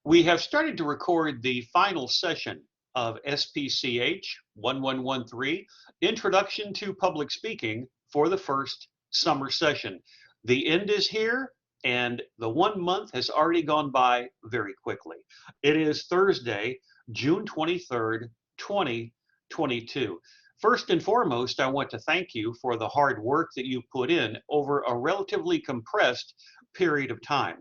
We have started to record the final session of SPCH 1113, Introduction to Public Speaking, for the first summer session. The end is here, and the 1 month has already gone by very quickly. It is Thursday, June 23rd, 2022. First and foremost, I want to thank you for the hard work that you put in over a relatively compressed period of time.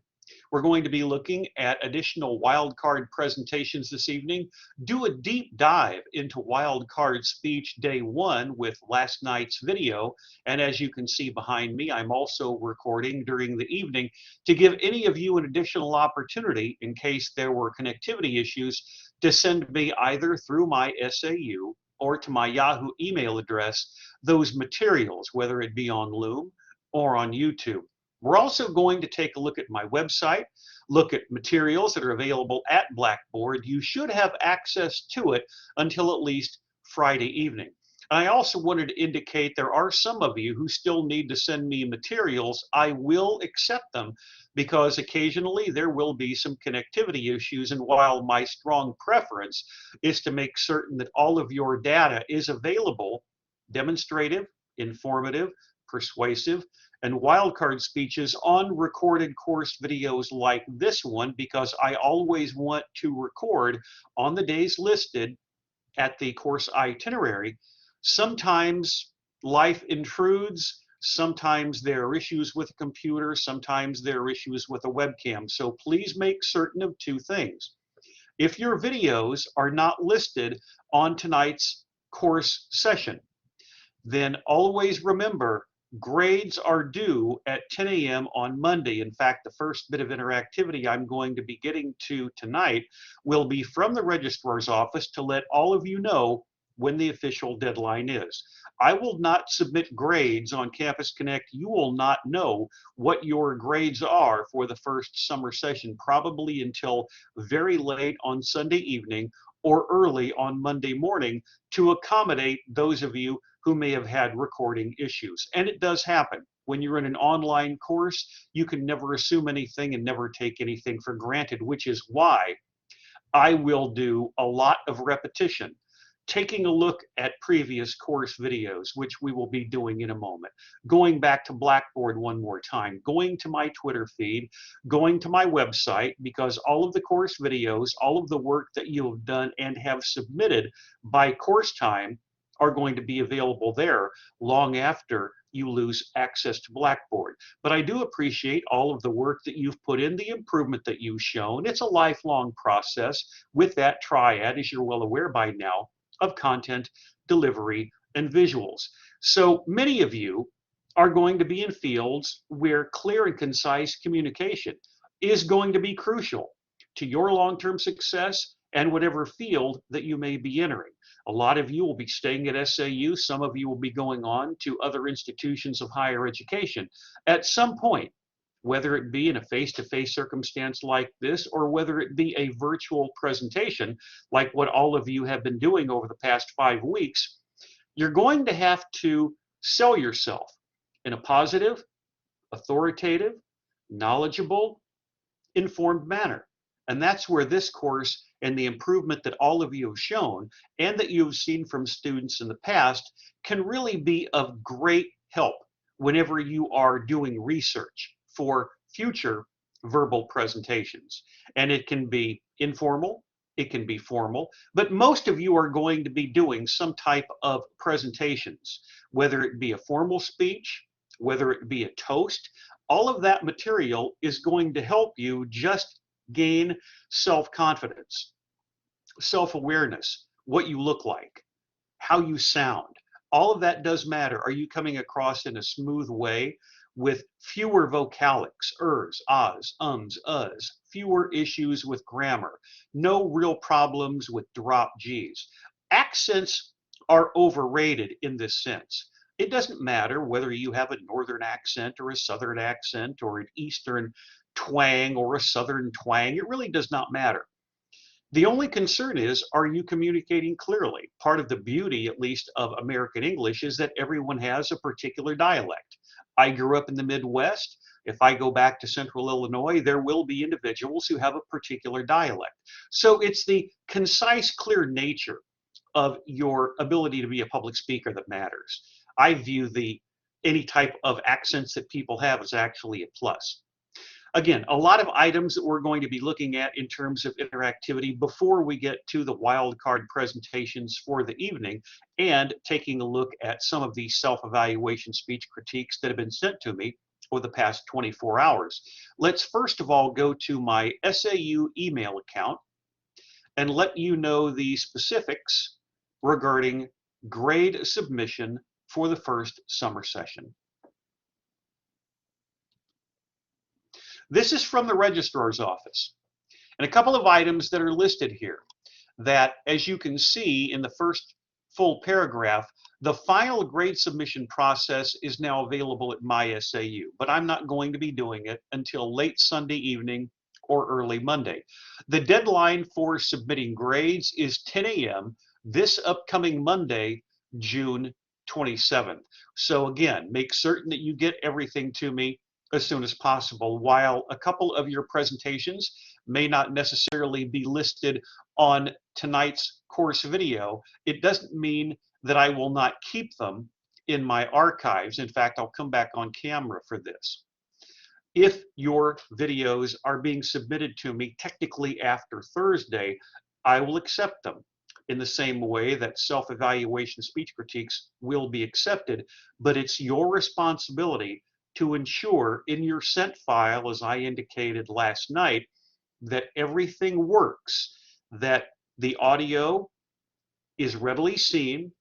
We're going to be looking at additional wildcard presentations this evening, do a deep dive into wildcard speech day 1 with last night's video. And as you can see behind me, I'm also recording during the evening to give any of you an additional opportunity, in case there were connectivity issues, to send me either through my SAU or to my Yahoo email address those materials, whether it be on Loom or on YouTube. We're also going to take a look at my website, look at materials that are available at Blackboard. You should have access to it until at least Friday evening. And I also wanted to indicate there are some of you who still need to send me materials. I will accept them because occasionally there will be some connectivity issues. And while my strong preference is to make certain that all of your data is available, demonstrative, informative, persuasive, and wildcard speeches on recorded course videos like this one, because I always want to record on the days listed at the course itinerary. Sometimes life intrudes, sometimes there are issues with a computer, sometimes there are issues with a webcam. So please make certain of two things. If your videos are not listed on tonight's course session, then always remember, grades are due at 10 a.m. on Monday. In fact, the first bit of interactivity I'm going to be getting to tonight will be from the registrar's office to let all of you know when the official deadline is. I will not submit grades on Campus Connect. You will not know what your grades are for the first summer session, probably until very late on Sunday evening or early on Monday morning, to accommodate those of you who may have had recording issues. And it does happen. When you're in an online course, you can never assume anything and never take anything for granted, which is why I will do a lot of repetition, taking a look at previous course videos, which we will be doing in a moment, going back to Blackboard one more time, going to my Twitter feed, going to my website, because all of the course videos, all of the work that you have done and have submitted by course time are going to be available there long after you lose access to Blackboard. But I do appreciate all of the work that you've put in, the improvement that you've shown. It's a lifelong process with that triad, as you're well aware by now, of content, delivery, and visuals. So many of you are going to be in fields where clear and concise communication is going to be crucial to your long-term success and whatever field that you may be entering. A lot of you will be staying at SAU. Some of you will be going on to other institutions of higher education at some point, whether it be in a face-to-face circumstance like this, or whether it be a virtual presentation like what all of you have been doing over the past 5 weeks. You're going to have to sell yourself in a positive, authoritative, knowledgeable, informed manner. And that's where this course and the improvement that all of you have shown and that you've seen from students in the past can really be of great help whenever you are doing research for future verbal presentations. And it can be informal, it can be formal, but most of you are going to be doing some type of presentations, whether it be a formal speech, whether it be a toast. All of that material is going to help you just gain self-confidence, self-awareness, what you look like, how you sound. All of that does matter. Are you coming across in a smooth way with fewer vocalics, ers, ahs, ums, uhs, fewer issues with grammar, no real problems with drop Gs? Accents are overrated in this sense. It doesn't matter whether you have a northern accent or a southern accent or an eastern twang or a southern twang. It really does not matter. The only concern is, are you communicating clearly? Part of the beauty, at least, of American English is that everyone has a particular dialect. I grew up in the Midwest, If I go back to Central Illinois, there will be individuals who have a particular dialect. So it's the concise, clear nature of your ability to be a public speaker that matters. I view any type of accents that people have as actually a plus. Again, a lot of items that we're going to be looking at in terms of interactivity before we get to the wildcard presentations for the evening and taking a look at some of the self-evaluation speech critiques that have been sent to me over the past 24 hours. Let's first of all go to my SAU email account and let you know the specifics regarding grade submission for the first summer session. This is from the registrar's office, and a couple of items that are listed here that, as you can see in the first full paragraph, the final grade submission process is now available at my SAU, but I'm not going to be doing it until late Sunday evening or early Monday. The deadline for submitting grades is 10 a.m. this upcoming Monday, June 27th. So again, make certain that you get everything to me as soon as possible. While a couple of your presentations may not necessarily be listed on tonight's course video, it doesn't mean that I will not keep them in my archives. In fact, I'll come back on camera for this. If your videos are being submitted to me technically after Thursday, I will accept them in the same way that self-evaluation speech critiques will be accepted, but it's your responsibility to ensure in your sent file, as I indicated last night, that everything works, that the audio is readily seen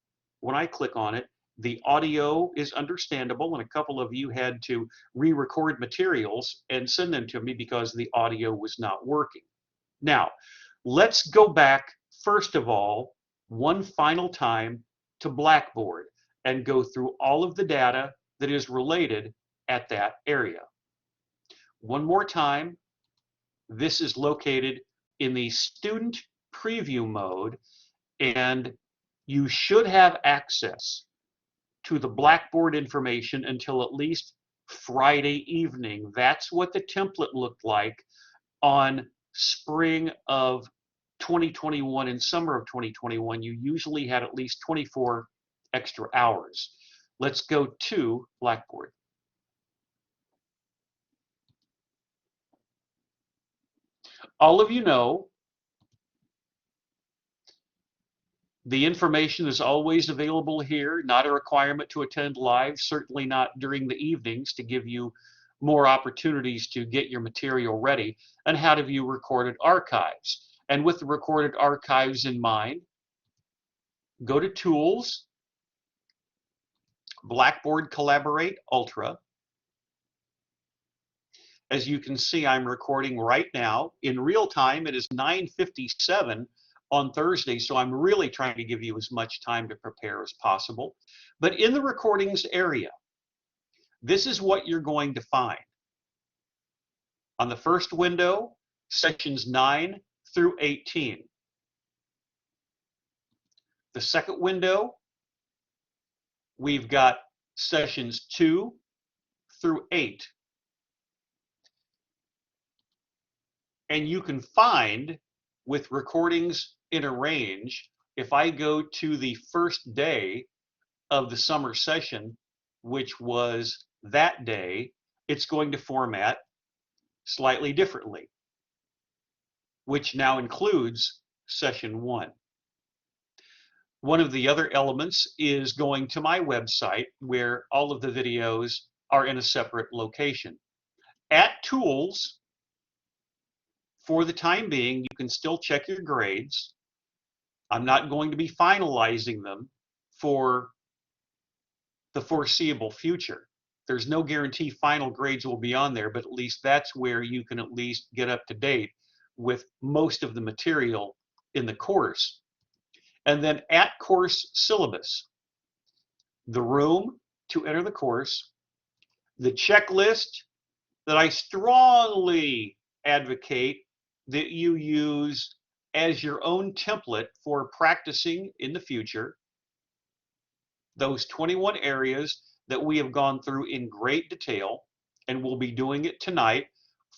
when I click on it, the audio is understandable, and a couple of you had to re-record materials and send them to me because the audio was not working. Now, let's go back, first of all, one final time to Blackboard and go through all of the data that is related at that area. One more time, this is located in the student preview mode, and you should have access to the Blackboard information until at least Friday evening. That's what the template looked like on spring of 2021 and summer of 2021. You usually had at least 24 extra hours. Let's go to Blackboard. All of you know the information is always available here, not a requirement to attend live, certainly not during the evenings to give you more opportunities to get your material ready, and how to view recorded archives. And with the recorded archives in mind, go to Tools, Blackboard Collaborate Ultra. As you can see, I'm recording right now. In real time, it is 9:57 on Thursday, so I'm really trying to give you as much time to prepare as possible. But in the recordings area, this is what you're going to find. On the first window, sections 9 through 18. The second window, we've got sessions 2 through 8. And you can find, with recordings in a range, if I go to the first day of the summer session, which was that day, it's going to format slightly differently, which now includes session 1. One of the other elements is going to my website, where all of the videos are in a separate location. At Tools, for the time being, you can still check your grades. I'm not going to be finalizing them for the foreseeable future. There's no guarantee final grades will be on there, but at least that's where you can at least get up to date with most of the material in the course. And then at course syllabus, the room to enter the course, the checklist that I strongly advocate that you use as your own template for practicing in the future, those 21 areas that we have gone through in great detail, and we'll be doing it tonight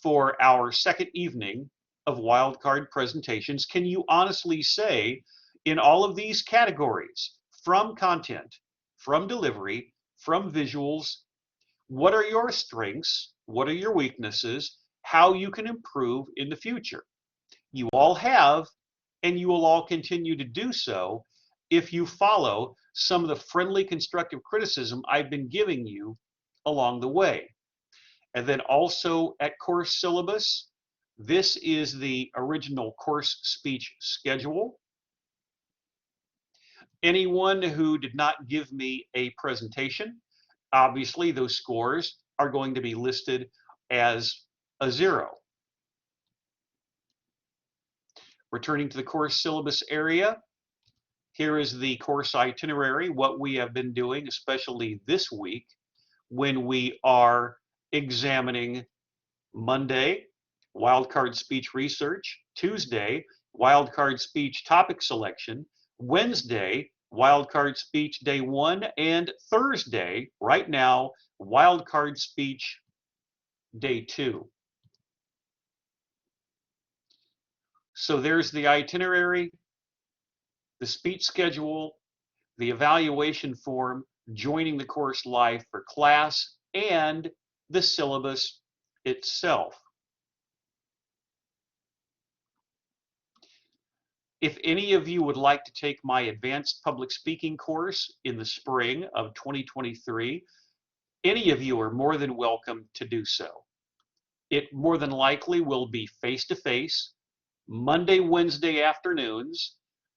for our second evening of wildcard presentations. Can you honestly say, in all of these categories, from content, from delivery, from visuals, what are your strengths? What are your weaknesses? How you can improve in the future? You all have, and you will all continue to do so if you follow some of the friendly constructive criticism I've been giving you along the way. And then also at course syllabus, this is the original course speech schedule. Anyone who did not give me a presentation, obviously those scores are going to be listed as a 0. Returning to the course syllabus area, here is the course itinerary, what we have been doing, especially this week, when we are examining Monday, wildcard speech research, Tuesday, wildcard speech topic selection, Wednesday, wildcard speech day 1, and Thursday, right now, wildcard speech day 2. So there's the itinerary, the speech schedule, the evaluation form, joining the course live for class, and the syllabus itself. If any of you would like to take my advanced public speaking course in the spring of 2023, any of you are more than welcome to do so. It more than likely will be face-to-face, Monday, Wednesday afternoons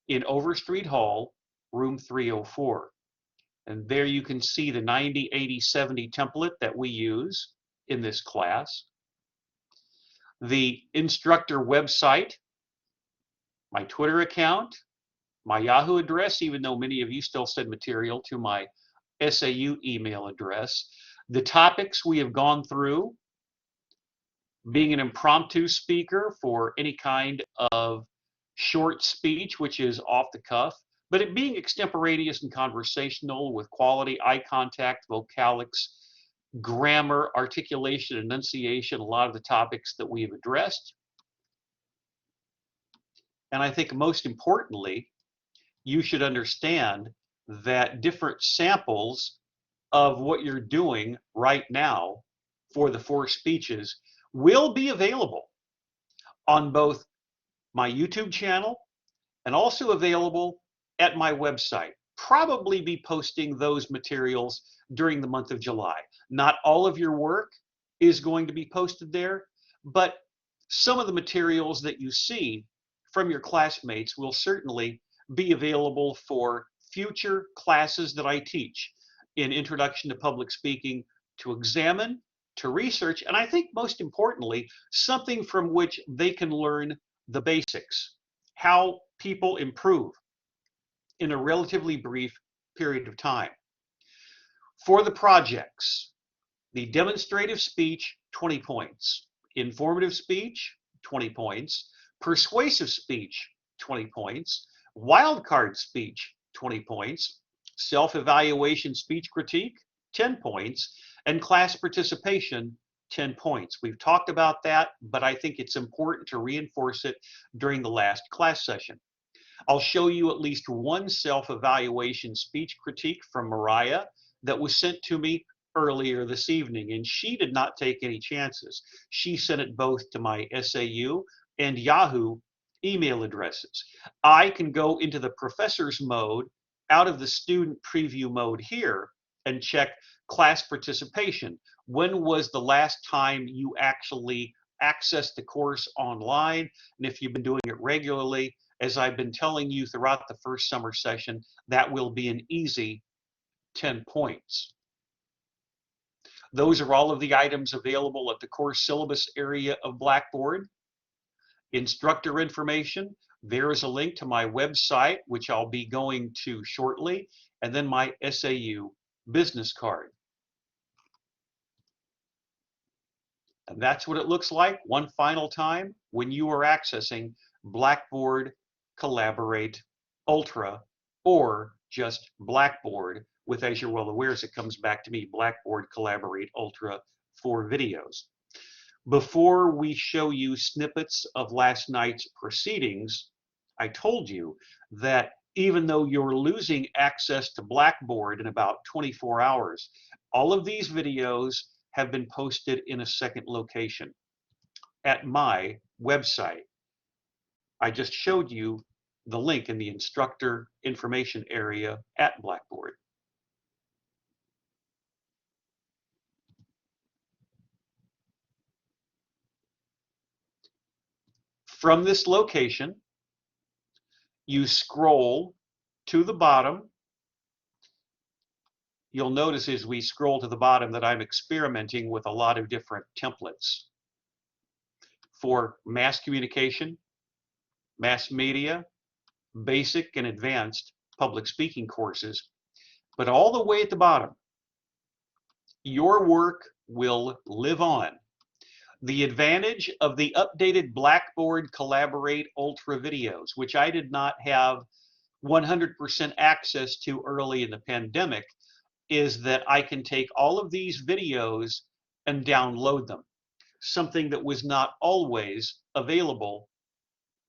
in Overstreet Hall, room 304. And there you can see the 90, 80, 70 template that we use in this class. The instructor website, my Twitter account, my Yahoo address, even though many of you still send material to my SAU email address. The topics we have gone through, being an impromptu speaker for any kind of short speech, which is off the cuff, but it being extemporaneous and conversational with quality eye contact, vocalics, grammar, articulation, enunciation, a lot of the topics that we have addressed. And I think most importantly, you should understand that different samples of what you're doing right now for the 4 speeches will be available on both my YouTube channel and also available at my website. Probably be posting those materials during the month of July. Not all of your work is going to be posted there, but some of the materials that you see from your classmates will certainly be available for future classes that I teach in Introduction to Public Speaking to examine, to research, and I think most importantly, something from which they can learn the basics, how people improve in a relatively brief period of time. For the projects, the demonstrative speech, 20 points. Informative speech, 20 points. Persuasive speech, 20 points. Wildcard speech, 20 points. Self-evaluation speech critique, 10 points. And class participation, 10 points. We've talked about that, but I think it's important to reinforce it during the last class session. I'll show you at least one self-evaluation speech critique from Mariah that was sent to me earlier this evening, and she did not take any chances. She sent it both to my SAU and Yahoo email addresses. I can go into the professor's mode out of the student preview mode here and check class participation. When was the last time you actually accessed the course online? And if you've been doing it regularly, as I've been telling you throughout the first summer session, that will be an easy 10 points. Those are all of the items available at the course syllabus area of Blackboard. Instructor information, there is a link to my website, which I'll be going to shortly, and then my SAU business card. And that's what it looks like one final time when you are accessing Blackboard Collaborate Ultra, or just Blackboard with, as you're well aware, as it comes back to me, Blackboard Collaborate Ultra for videos. Before we show you snippets of last night's proceedings, I told you that even though you're losing access to Blackboard in about 24 hours, all of these videos have been posted in a second location at my website. I just showed you the link in the instructor information area at Blackboard. From this location, you scroll to the bottom. You'll notice as we scroll to the bottom that I'm experimenting with a lot of different templates for mass communication, mass media, basic and advanced public speaking courses. But all the way at the bottom, your work will live on. The advantage of the updated Blackboard Collaborate Ultra videos, which I did not have 100% access to early in the pandemic, is that I can take all of these videos and download them, something that was not always available.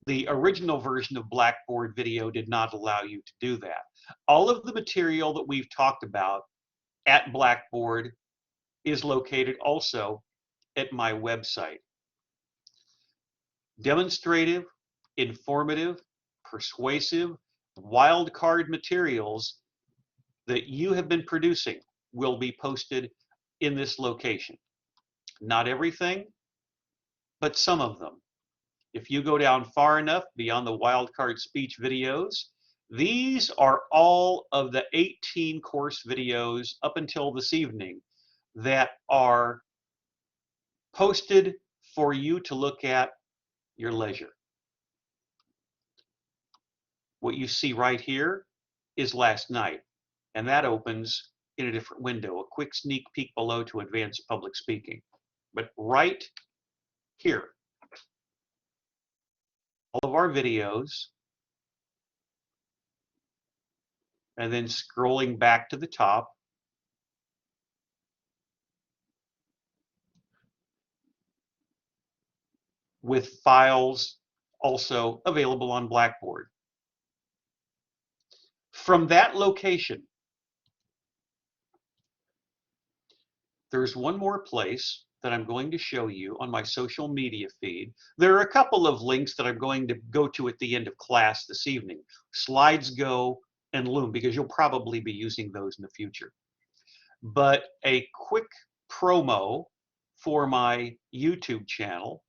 The original version of Blackboard Video did not allow you to do that. All of the material that we've talked about at Blackboard is located also at my website. Demonstrative, informative, persuasive, wildcard materials that you have been producing will be posted in this location. Not everything, but some of them. If you go down far enough beyond the wildcard speech videos, these are all of the 18 course videos up until this evening that are posted for you to look at your leisure. What you see right here is last night, and that opens in a different window, a quick sneak peek below to advanced public speaking. But right here, all of our videos, and then scrolling back to the top, with files also available on Blackboard. From that location, there's one more place that I'm going to show you on my social media feed. There are a couple of links that I'm going to go to at the end of class this evening, SlidesGo and Loom, because you'll probably be using those in the future. But a quick promo for my YouTube channel.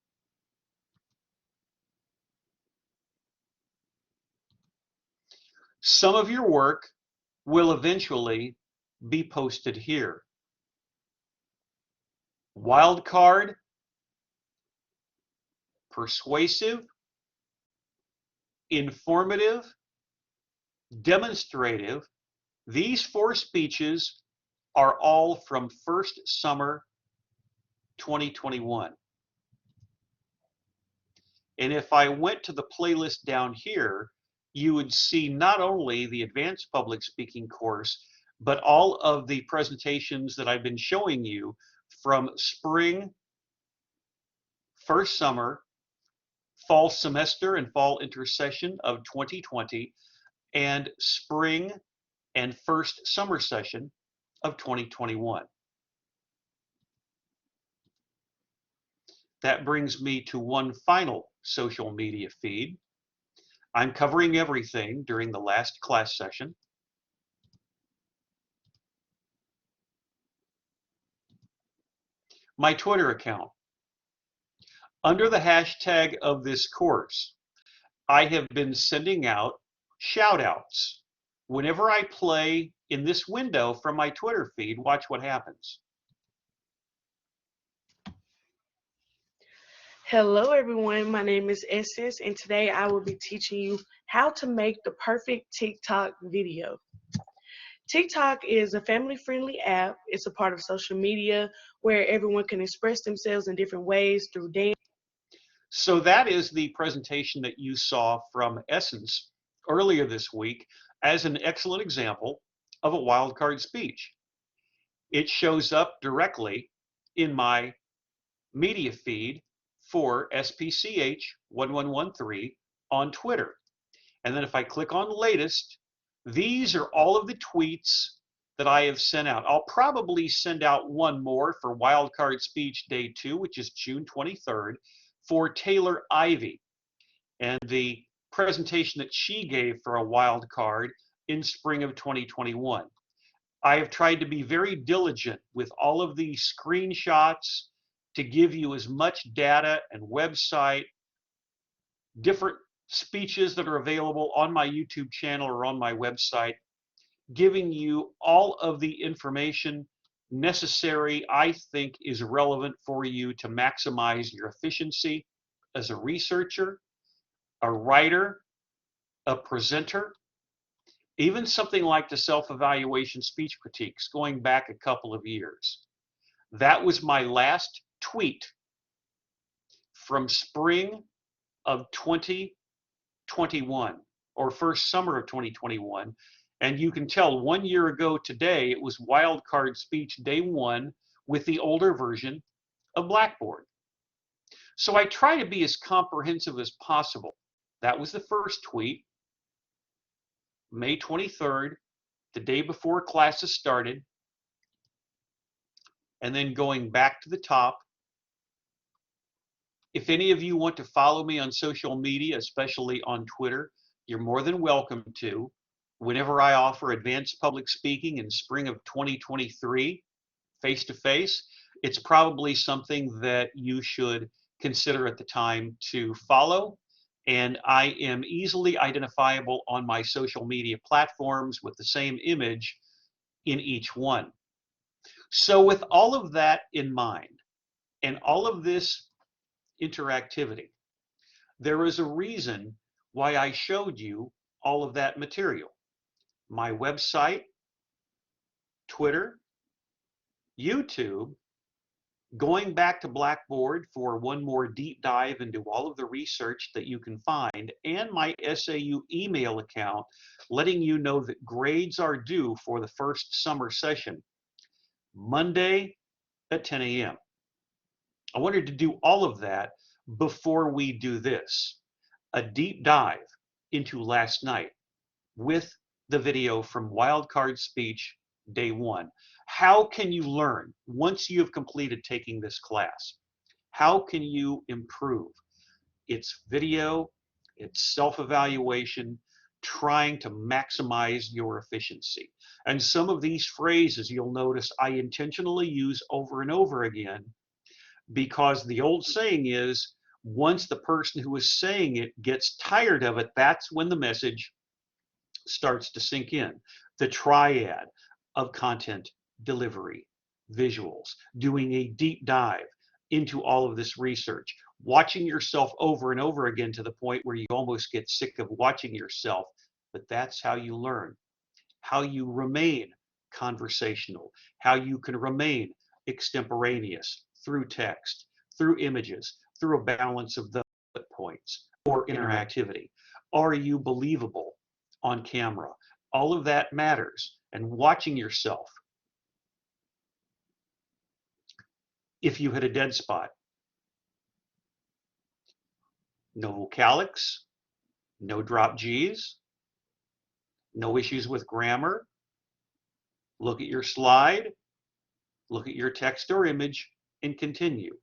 Some of your work will eventually be posted here. Wildcard, persuasive, informative, demonstrative. These 4 speeches are all from first summer 2021. And if I went to the playlist down here, you would see not only the advanced public speaking course, but all of the presentations that I've been showing you from spring, first summer, fall semester and fall intersession of 2020, and spring and first summer session of 2021. That brings me to one final social media feed. I'm covering everything during the last class session. My Twitter account. Under the hashtag of this course, I have been sending out shout outs. Whenever I play in this window from my Twitter feed, watch what happens. Hello everyone, my name is Essence and today I will be teaching you how to make the perfect TikTok video. TikTok is a family-friendly app. It's a part of social media where everyone can express themselves in different ways through dance. So that is the presentation that you saw from Essence earlier this week as an excellent example of a wildcard speech. It shows up directly in my media feed for SPCH 1113 on Twitter. And then if I click on latest, these are all of the tweets that I have sent out. I'll probably send out one more for Wildcard Speech Day 2, which is June 23rd, for Taylor Ivy and the presentation that she gave for a wild card in spring of 2021. I have tried to be very diligent with all of the screenshots to give you as much data and website, different speeches that are available on my YouTube channel or on my website, giving you all of the information necessary, I think, is relevant for you to maximize your efficiency as a researcher, a writer, a presenter, even something like the self-evaluation speech critiques going back a couple of years. That was my last tweet from spring of 2021 or first summer of 2021. And you can tell 1 year ago today, it was Wildcard Speech Day 1 with the older version of Blackboard. So I try to be as comprehensive as possible. That was the first tweet, May 23rd, the day before classes started. And then going back to the top, if any of you want to follow me on social media, especially on Twitter, you're more than welcome to. Whenever I offer advanced public speaking in spring of 2023, face-to-face, it's probably something that you should consider at the time to follow. And I am easily identifiable on my social media platforms with the same image in each one. So with all of that in mind, and all of this interactivity, there is a reason why I showed you all of that material. My website, Twitter, YouTube, going back to Blackboard for one more deep dive into all of the research that you can find, and my SAU email account letting you know that grades are due for the first summer session, Monday at 10 a.m. I wanted to do all of that before we do this, a deep dive into last night with the video from Wildcard Speech Day 1. How can you learn once you have completed taking this class? How can you improve? It's video, it's self-evaluation, trying to maximize your efficiency. And some of these phrases you'll notice I intentionally use over and over again, because the old saying is, once the person who is saying it gets tired of it, that's when the message starts to sink in. The triad of content delivery, visuals, doing a deep dive into all of this research, watching yourself over and over again to the point where you almost get sick of watching yourself. But that's how you learn, how you remain conversational, how you can remain extemporaneous through text, through images, through a balance of the points, or interactivity. Are you believable on camera? All of that matters. And watching yourself. If you hit a dead spot, no vocalics, no drop G's, no issues with grammar, look at your slide, look at your text or image, and continue.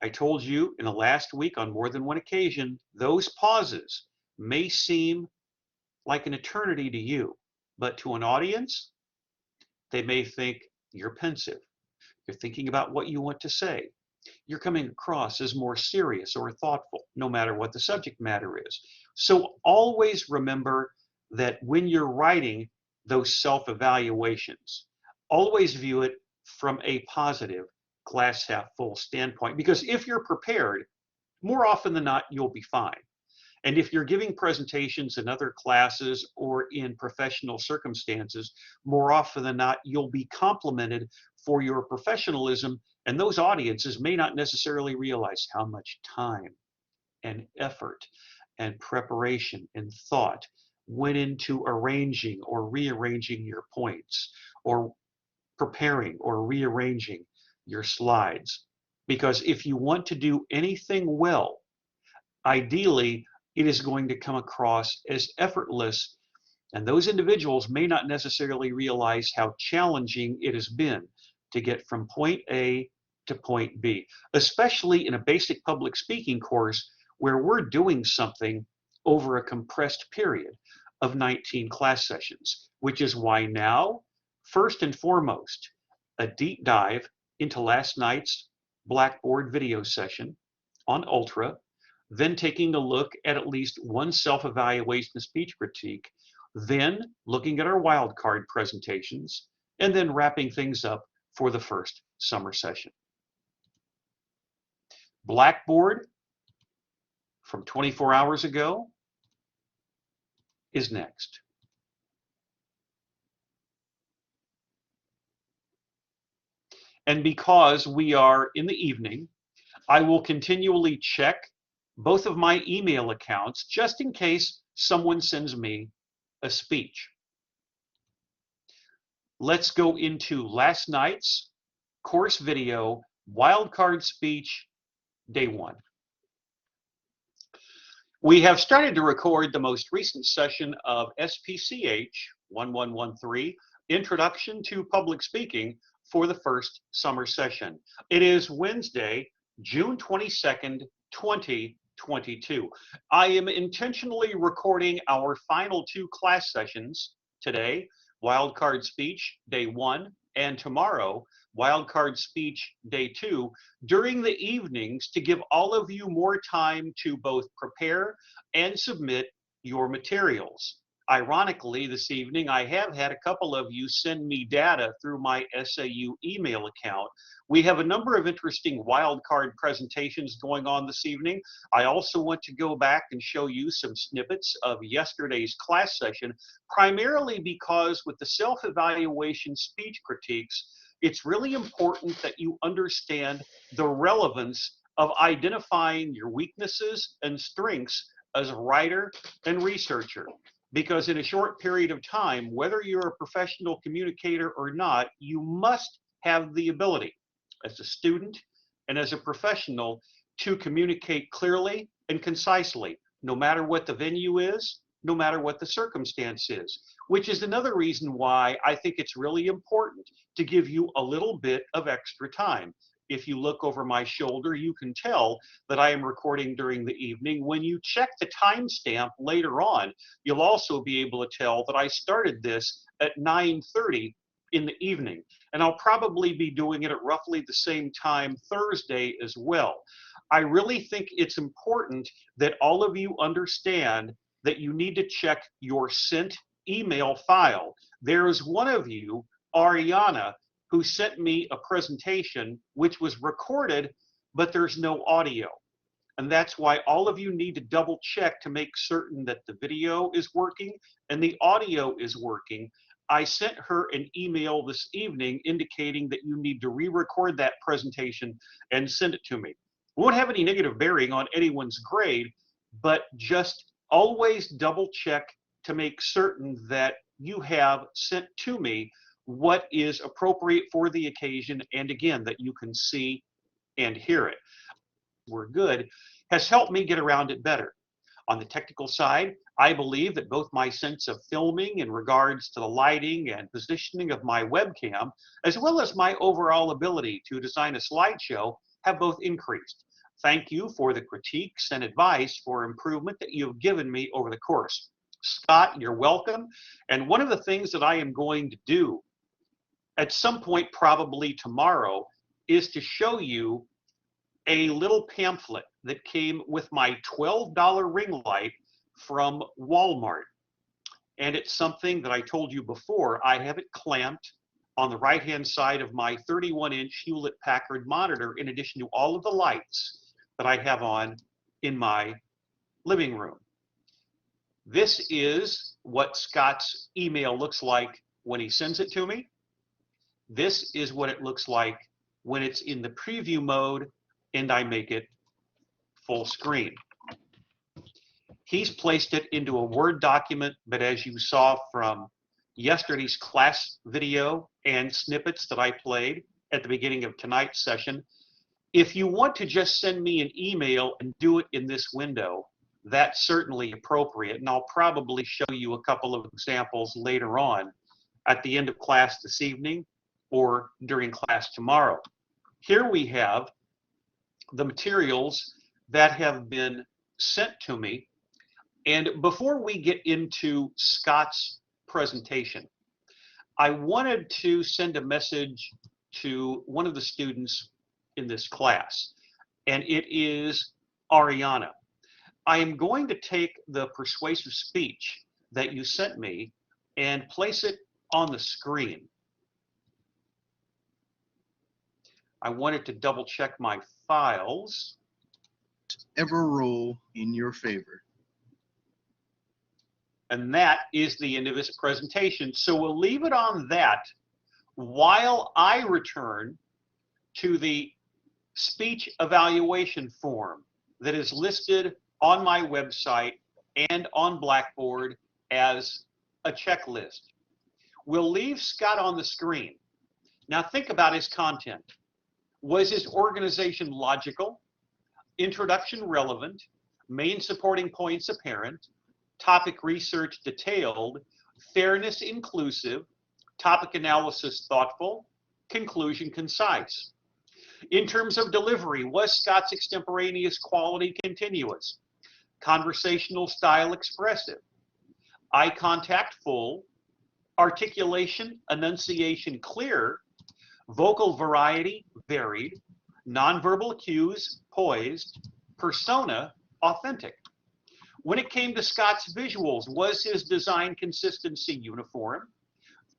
I told you in the last week on more than one occasion, those pauses may seem like an eternity to you, but to an audience, they may think you're pensive. You're thinking about what you want to say. You're coming across as more serious or thoughtful, no matter what the subject matter is. So always remember that when you're writing those self-evaluations, always view it from a positive, glass half full standpoint. Because if you're prepared, more often than not, you'll be fine. And if you're giving presentations in other classes or in professional circumstances, more often than not, you'll be complimented for your professionalism, and those audiences may not necessarily realize how much time and effort and preparation and thought went into arranging or rearranging your points, or preparing or rearranging your slides. Because if you want to do anything well, ideally, it is going to come across as effortless, and those individuals may not necessarily realize how challenging it has been to get from point A to point B, especially in a basic public speaking course where we're doing something over a compressed period of 19 class sessions, which is why now, first and foremost, a deep dive into last night's Blackboard video session on Ultra, then taking a look at least one self-evaluation speech critique, then looking at our wildcard presentations, and then wrapping things up for the first summer session. Blackboard from 24 hours ago is next. And because we are in the evening, I will continually check both of my email accounts just in case someone sends me a speech. Let's go into last night's course video, wildcard speech, day 1. We have started to record the most recent session of SPCH 1113, Introduction to Public Speaking, for the first summer session. It is Wednesday, June 22nd, 2022. I am intentionally recording our final 2 class sessions today, wildcard speech, day 1, and tomorrow, wildcard speech, day 2, during the evenings to give all of you more time to both prepare and submit your materials. Ironically, this evening, I have had a couple of you send me data through my SAU email account. We have a number of interesting wildcard presentations going on this evening. I also want to go back and show you some snippets of yesterday's class session, primarily because with the self-evaluation speech critiques, it's really important that you understand the relevance of identifying your weaknesses and strengths as a writer and researcher. Because in a short period of time, whether you're a professional communicator or not, you must have the ability as a student and as a professional to communicate clearly and concisely, no matter what the venue is, no matter what the circumstance is, which is another reason why I think it's really important to give you a little bit of extra time. If you look over my shoulder, you can tell that I am recording during the evening. When you check the timestamp later on, you'll also be able to tell that I started this at 9:30 in the evening. And I'll probably be doing it at roughly the same time Thursday as well. I really think it's important that all of you understand that you need to check your sent email file. There is one of you, Ariana, who sent me a presentation which was recorded, but there's no audio. And that's why all of you need to double check to make certain that the video is working and the audio is working. I sent her an email this evening indicating that you need to re-record that presentation and send it to me. It won't have any negative bearing on anyone's grade, but just always double check to make certain that you have sent to me what is appropriate for the occasion, and again, that you can see and hear it. We're good has helped me get around it better. On the technical side, I believe that both my sense of filming in regards to the lighting and positioning of my webcam, as well as my overall ability to design a slideshow, have both increased. Thank you for the critiques and advice for improvement that you've given me over the course. Scott, you're welcome. And one of the things that I am going to do at some point, probably tomorrow, is to show you a little pamphlet that came with my $12 ring light from Walmart. And it's something that I told you before, I have it clamped on the right-hand side of my 31-inch Hewlett-Packard monitor, in addition to all of the lights that I have on in my living room. This is what Scott's email looks like when he sends it to me. This is what it looks like when it's in the preview mode and I make it full screen. He's placed it into a Word document, but as you saw from yesterday's class video and snippets that I played, at the beginning of tonight's session. If you want to just send me an email and do it in this window, that's certainly appropriate, and I'll probably show you a couple of examples later on at the end of class this evening or during class tomorrow. Here we have the materials that have been sent to me, and before we get into Scott's presentation, I wanted to send a message to one of the students in this class, and it is Ariana. I am going to take the persuasive speech that you sent me and place it on the screen. I wanted to double check my files. Ever rule in your favor. And that is the end of his presentation. So we'll leave it on that while I return to the speech evaluation form that is listed on my website and on Blackboard as a checklist. We'll leave Scott on the screen. Now think about his content. Was his organization logical? Introduction relevant? Main supporting points apparent? Topic research detailed? Fairness inclusive? Topic analysis thoughtful? Conclusion concise? In terms of delivery, was Scott's extemporaneous quality continuous? Conversational style expressive? Eye contact full? Articulation, enunciation clear? Vocal variety varied? Nonverbal cues poised? Persona authentic? When it came to Scott's visuals, was his design consistency uniform?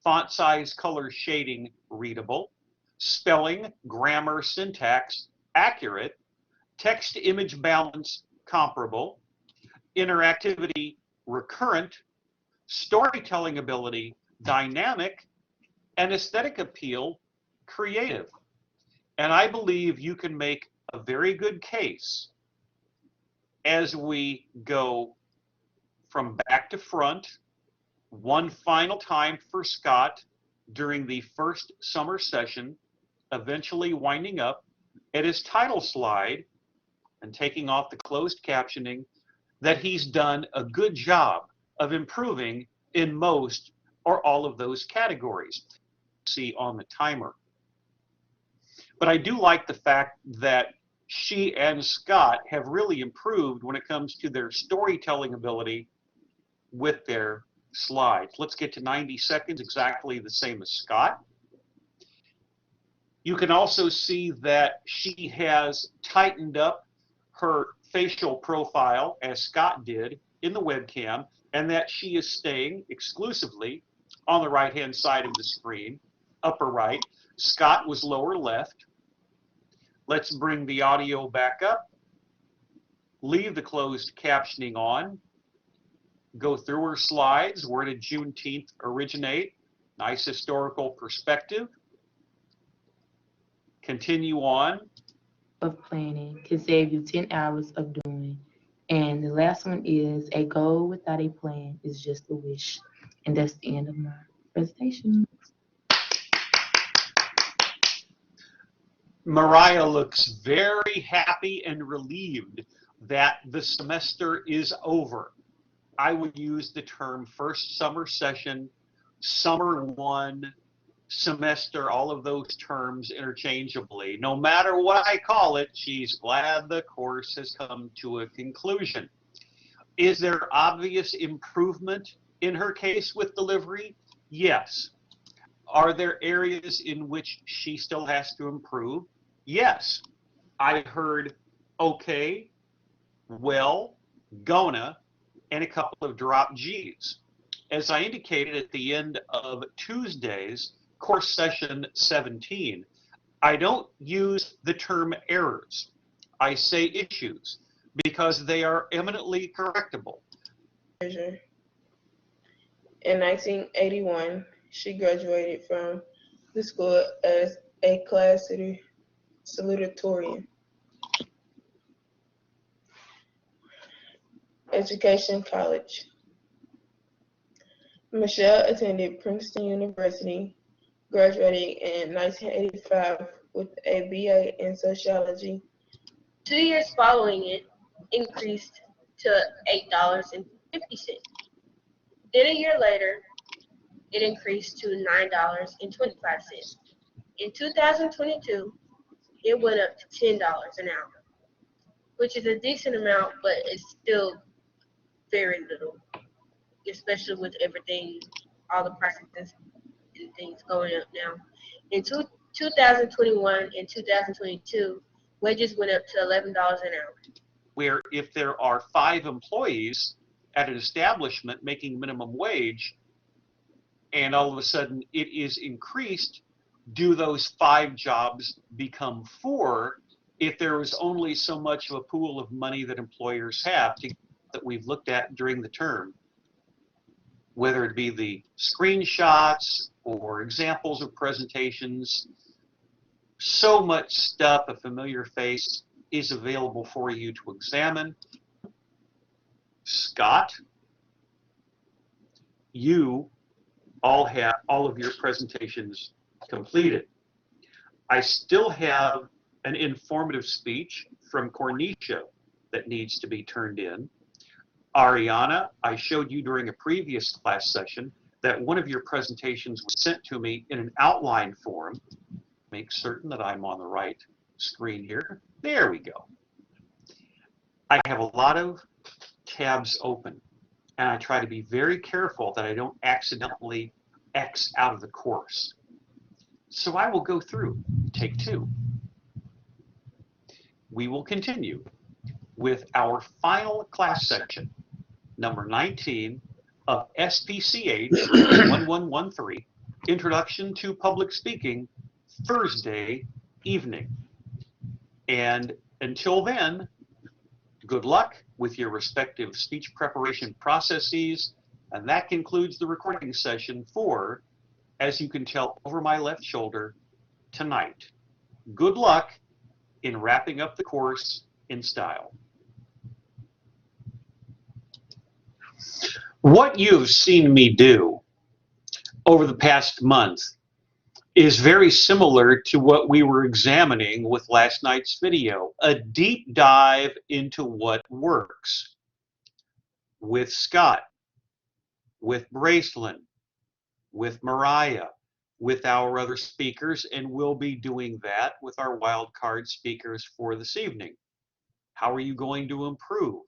Font size, color, shading readable? Spelling, grammar, syntax accurate? Text-image balance comparable? Interactivity recurrent? Storytelling ability dynamic? And aesthetic appeal creative? And I believe you can make a very good case as we go from back to front one final time for Scott during the first summer session, eventually winding up at his title slide and taking off the closed captioning, that he's done a good job of improving in most or all of those categories. See on the timer. But I do like the fact that she and Scott have really improved when it comes to their storytelling ability with their slides. Let's get to 90 seconds, exactly the same as Scott. You can also see that she has tightened up her facial profile as Scott did in the webcam, and that she is staying exclusively on the right-hand side of the screen, upper right. Scott was lower left. Let's bring the audio back up. Leave the closed captioning on. Go through her slides. Where did Juneteenth originate? Nice historical perspective. Continue on. Of planning can save you 10 hours of doing. And the last one is a goal without a plan is just a wish. And that's the end of my presentation. Mariah looks very happy and relieved that the semester is over. I would use the term first summer session, summer one, semester, all of those terms interchangeably. No matter what I call it, she's glad the course has come to a conclusion. Is there obvious improvement in her case with delivery? Yes. Are there areas in which she still has to improve? Yes. I heard okay, well, gonna, and a couple of drop G's. As I indicated at the end of Tuesday's course session 17, I don't use the term errors. I say issues because they are eminently correctable. In 1981, she graduated from the school as a class salutatorian. Education College. Michelle attended Princeton University graduating in 1985 with a BA in sociology. 2 years following it increased to $8.50. Then a year later, it increased to $9.25. In 2022, it went up to $10 an hour, which is a decent amount, but it's still very little, especially with everything, all the prices and things going up now. In 2021 and 2022, wages went up to $11 an hour. Where if there are 5 employees at an establishment making minimum wage, and all of a sudden it is increased, do those 5 jobs become 4 if there is only so much of a pool of money that employers have that we've looked at during the term? Whether it be the screenshots or examples of presentations, so much stuff, a familiar face is available for you to examine. Scott, you all have all of your presentations completed. I still have an informative speech from Cornisha that needs to be turned in. Ariana, I showed you during a previous class session that one of your presentations was sent to me in an outline form. Make certain that I'm on the right screen here. There we go. I have a lot of tabs open, and I try to be very careful that I don't accidentally X out of the course. So I will go through, take 2. We will continue with our final class section, number 19 of SPCH 1113, Introduction to Public Speaking, Thursday evening. And until then, good luck with your respective speech preparation processes, and that concludes the recording session for, as you can tell over my left shoulder, tonight. Good luck in wrapping up the course in style. What you've seen me do over the past month is very similar to what we were examining with last night's video, a deep dive into what works with Scott, with Bracelin, with Mariah, with our other speakers, and we'll be doing that with our wild card speakers for this evening. How are you going to improve?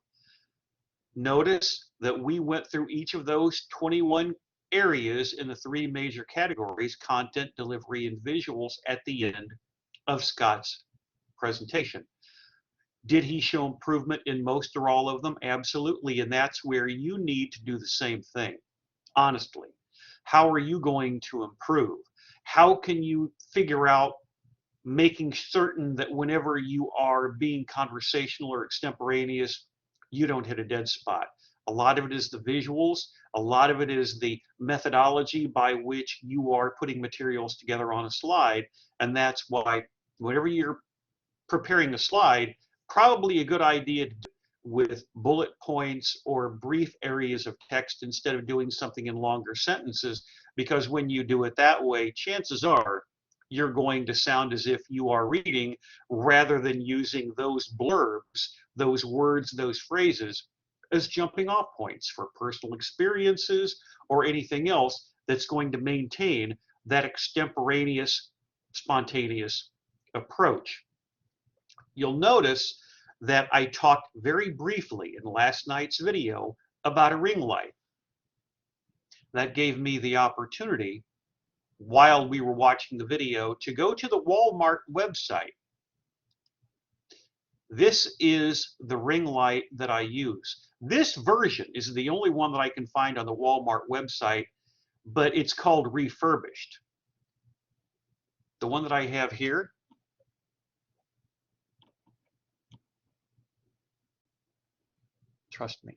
Notice that we went through each of those 21 areas in the 3 major categories: content, delivery, and visuals at the end of Scott's presentation. Did he show improvement in most or all of them? Absolutely, and that's where you need to do the same thing. Honestly, how are you going to improve? How can you figure out making certain that whenever you are being conversational or extemporaneous, you don't hit a dead spot? A lot of it is the visuals. A lot of it is the methodology by which you are putting materials together on a slide. And that's why whenever you're preparing a slide, probably a good idea to do with bullet points or brief areas of text instead of doing something in longer sentences, because when you do it that way, chances are you're going to sound as if you are reading rather than using those blurbs, those words, those phrases as jumping off points for personal experiences or anything else that's going to maintain that extemporaneous, spontaneous approach. You'll notice that I talked very briefly in last night's video about a ring light. That gave me the opportunity, while we were watching the video, to go to the Walmart website. This is the ring light that I use. This version is the only one that I can find on the Walmart website, but it's called refurbished. The one that I have here, trust me.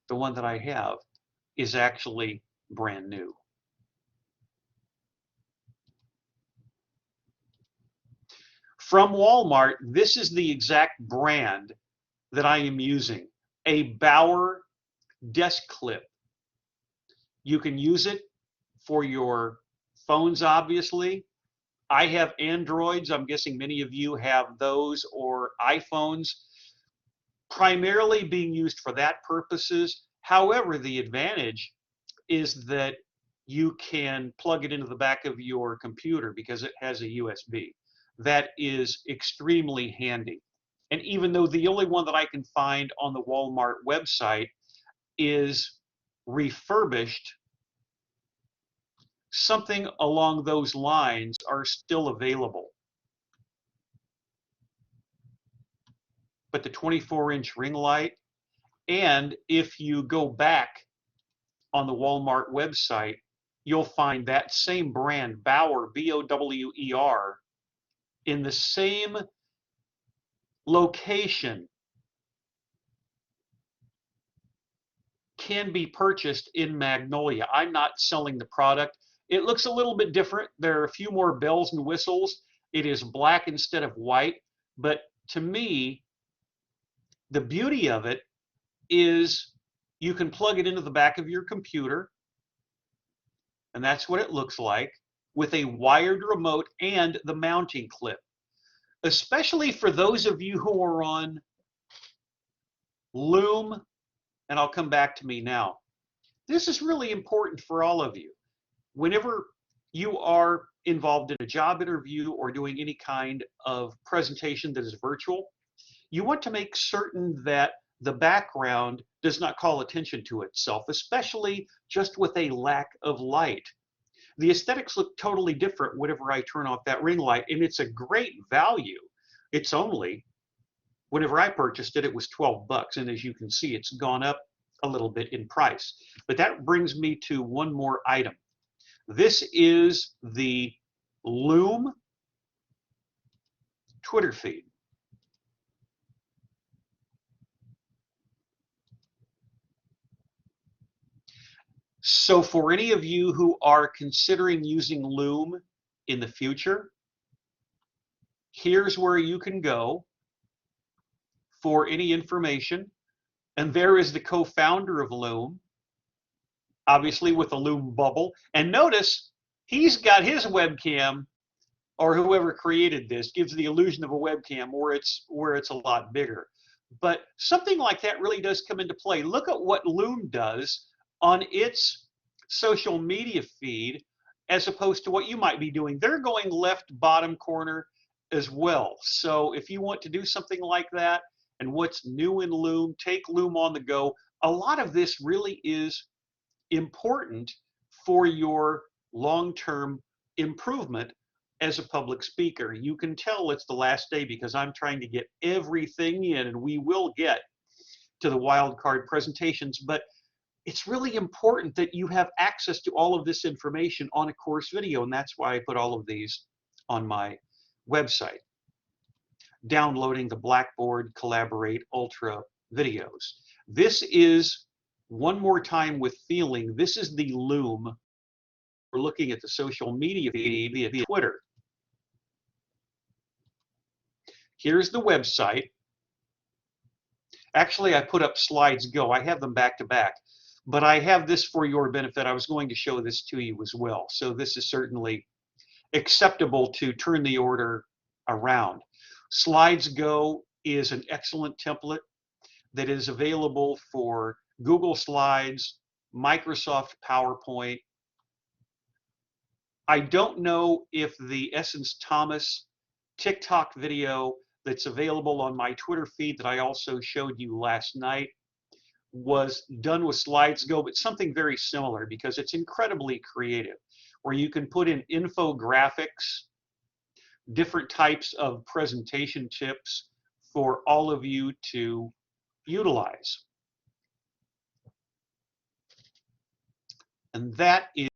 The one that I have is actually brand new. From Walmart, this is the exact brand that I am using, a Bauer desk clip. You can use it for your phones, obviously. I have Androids. I'm guessing many of you have those, or iPhones, primarily being used for that purposes. However, the advantage is that you can plug it into the back of your computer because it has a USB. That is extremely handy. And even though the only one that I can find on the Walmart website is refurbished, something along those lines are still available. But the 24-inch ring light, and if you go back on the Walmart website, you'll find that same brand, Bower, Bower, in the same location, can be purchased in Magnolia. I'm not selling the product. It looks a little bit different. There are a few more bells and whistles. It is black instead of white. But to me, the beauty of it is you can plug it into the back of your computer, and that's what it looks like, with a wired remote and the mounting clip. Especially for those of you who are on Loom, and I'll come back to me now. This is really important for all of you. Whenever you are involved in a job interview or doing any kind of presentation that is virtual, you want to make certain that the background does not call attention to itself, especially just with a lack of light. The aesthetics look totally different whenever I turn off that ring light, and it's a great value. It's only, whenever I purchased it, it was 12 bucks, and as you can see, it's gone up a little bit in price. But that brings me to one more item. This is the Loom Twitter feed. So for any of you who are considering using Loom in the future, here's where you can go for any information. And there is the co-founder of Loom, obviously with a Loom bubble. And notice he's got his webcam, or whoever created this gives the illusion of a webcam where it's a lot bigger. But something like that really does come into play. Look at what Loom does on its social media feed as opposed to what you might be doing. They're going left bottom corner as well. So if you want to do something like that, and what's new in Loom, take Loom on the go. A lot of this really is important for your long-term improvement as a public speaker. You can tell it's the last day because I'm trying to get everything in, and we will get to the wild card presentations, but it's really important that you have access to all of this information on a course video, and that's why I put all of these on my website. Downloading the Blackboard Collaborate Ultra videos. This is, one more time with feeling, this is the Loom. We're looking at the social media feed via Twitter. Here's the website. Actually, I put up Slides Go. I have them back to back, but I have this for your benefit. I was going to show this to you as well. So this is certainly acceptable to turn the order around. Slides Go is an excellent template that is available for Google Slides, Microsoft PowerPoint. I don't know if the Essence Thomas TikTok video that's available on my Twitter feed that I also showed you last night was done with Slides Go, but something very similar because it's incredibly creative, where you can put in infographics, different types of presentation tips for all of you to utilize. And that is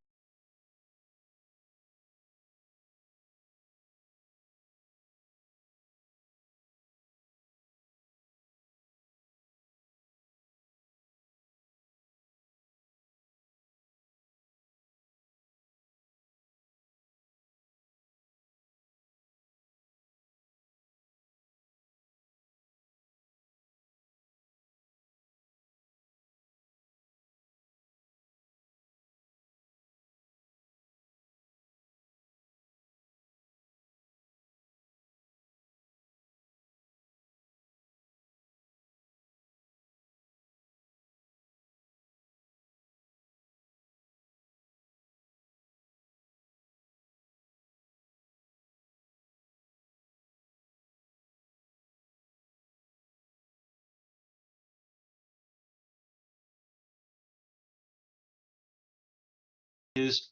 is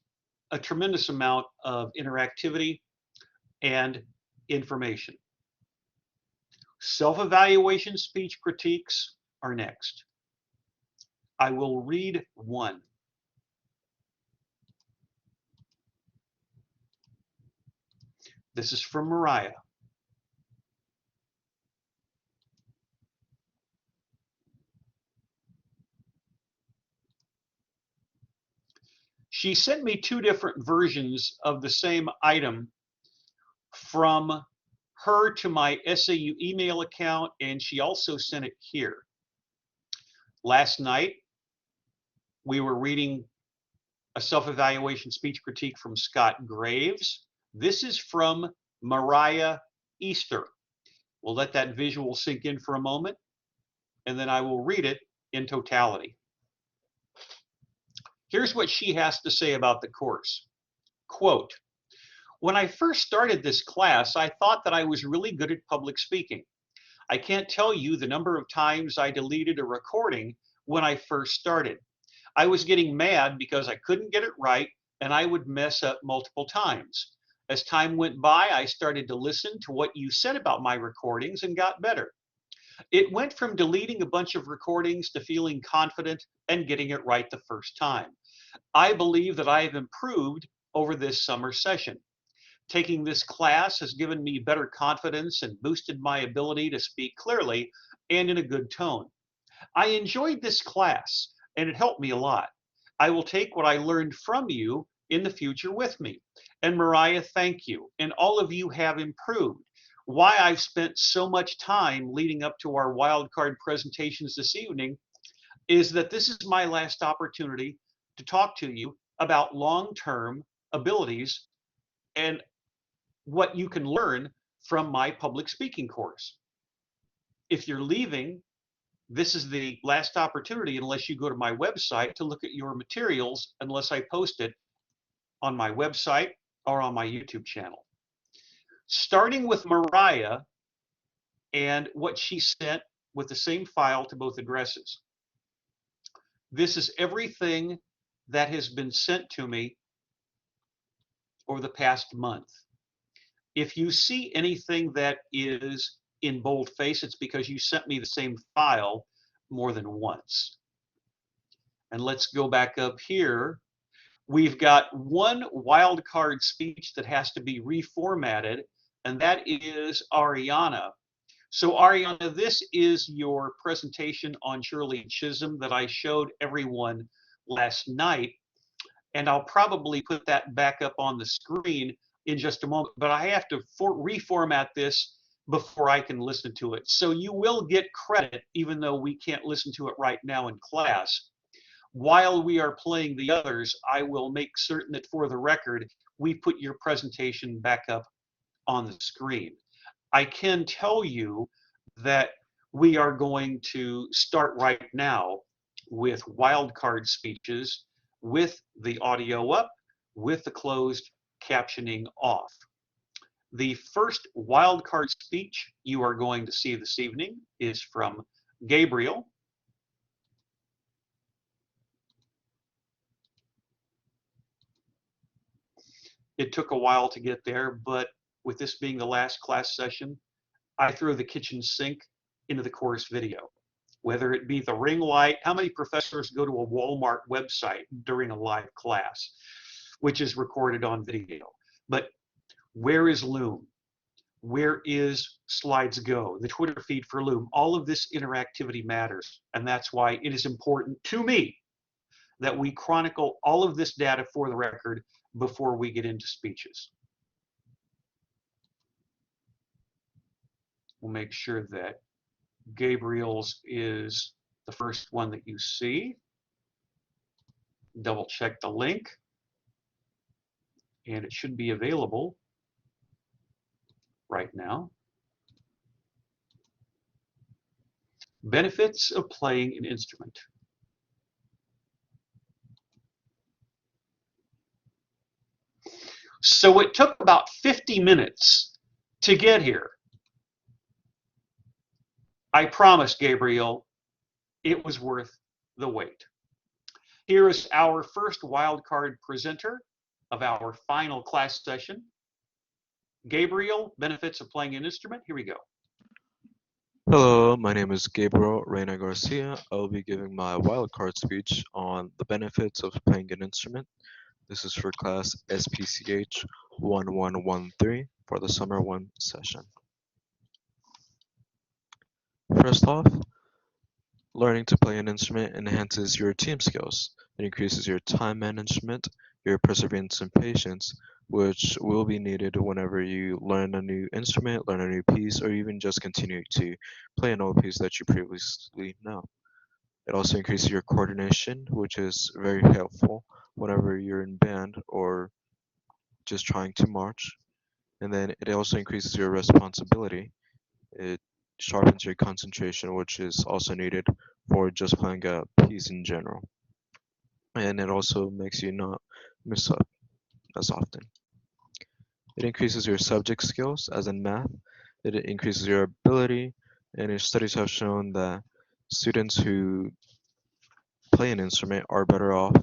a tremendous amount of interactivity and information. Self-evaluation speech critiques are next. I will read one. This is from Mariah. She sent me two different versions of the same item from her to my SAU email account, and she also sent it here. Last night, we were reading a self-evaluation speech critique from Scott Graves. This is from Mariah Easter. We'll let that visual sink in for a moment, and then I will read it in totality. Here's what she has to say about the course. Quote, when I first started this class, I thought that I was really good at public speaking. I can't tell you the number of times I deleted a recording when I first started. I was getting mad because I couldn't get it right and I would mess up multiple times. As time went by, I started to listen to what you said about my recordings and got better. It went from deleting a bunch of recordings to feeling confident and getting it right the first time. I believe that I have improved over this summer session. Taking this class has given me better confidence and boosted my ability to speak clearly and in a good tone. I enjoyed this class and it helped me a lot. I will take what I learned from you in the future with me. And Mariah, thank you. And all of you have improved. Why I've spent so much time leading up to our wildcard presentations this evening is that this is my last opportunity to talk to you about long-term abilities and what you can learn from my public speaking course. If you're leaving, this is the last opportunity unless you go to my website to look at your materials, unless I post it on my website or on my YouTube channel. Starting with Mariah and what she sent with the same file to both addresses. This is everything that has been sent to me over the past month. If you see anything that is in boldface, it's because you sent me the same file more than once. And let's go back up here. We've got one wildcard speech that has to be reformatted, and that is Ariana. So Ariana, this is your presentation on Shirley Chisholm that I showed everyone last night, and I'll probably put that back up on the screen in just a moment, but I have to reformat this before I can listen to it. So you will get credit even though we can't listen to it right now in class. While we are playing the others, I will make certain that for the record, we put your presentation back up on the screen. I can tell you that we are going to start right now with wildcard speeches with the audio up, with the closed captioning off. The first wildcard speech you are going to see this evening is from Gabriel. It took a while to get there, but with this being the last class session, I throw the kitchen sink into the course video. Whether it be the ring light, how many professors go to a Walmart website during a live class, which is recorded on video? But where is Loom? Where is Slides Go? The Twitter feed for Loom. All of this interactivity matters, and that's why it is important to me that we chronicle all of this data for the record before we get into speeches. We'll make sure that Gabriel's is the first one that you see. Double check the link, and it should be available right now. Benefits of playing an instrument. So it took about 50 minutes to get here. I promise, Gabriel, it was worth the wait. Here is our first wildcard presenter of our final class session. Gabriel, benefits of playing an instrument. Here we go. Hello, my name is Gabriel Reyna Garcia. I will be giving my wildcard speech on the benefits of playing an instrument. This is for class SPCH 1113 for the summer 1 session. First off, learning to play an instrument enhances your team skills. It increases your time management, your perseverance and patience, which will be needed whenever you learn a new instrument, learn a new piece, or even just continue to play an old piece that you previously know. It also increases your coordination, which is very helpful whenever you're in band or just trying to march. And then it also increases your responsibility. It sharpens your concentration, which is also needed for just playing a piece in general. And it also makes you not mess up as often. It increases your subject skills, as in math. It increases your ability, and studies have shown that students who play an instrument are better off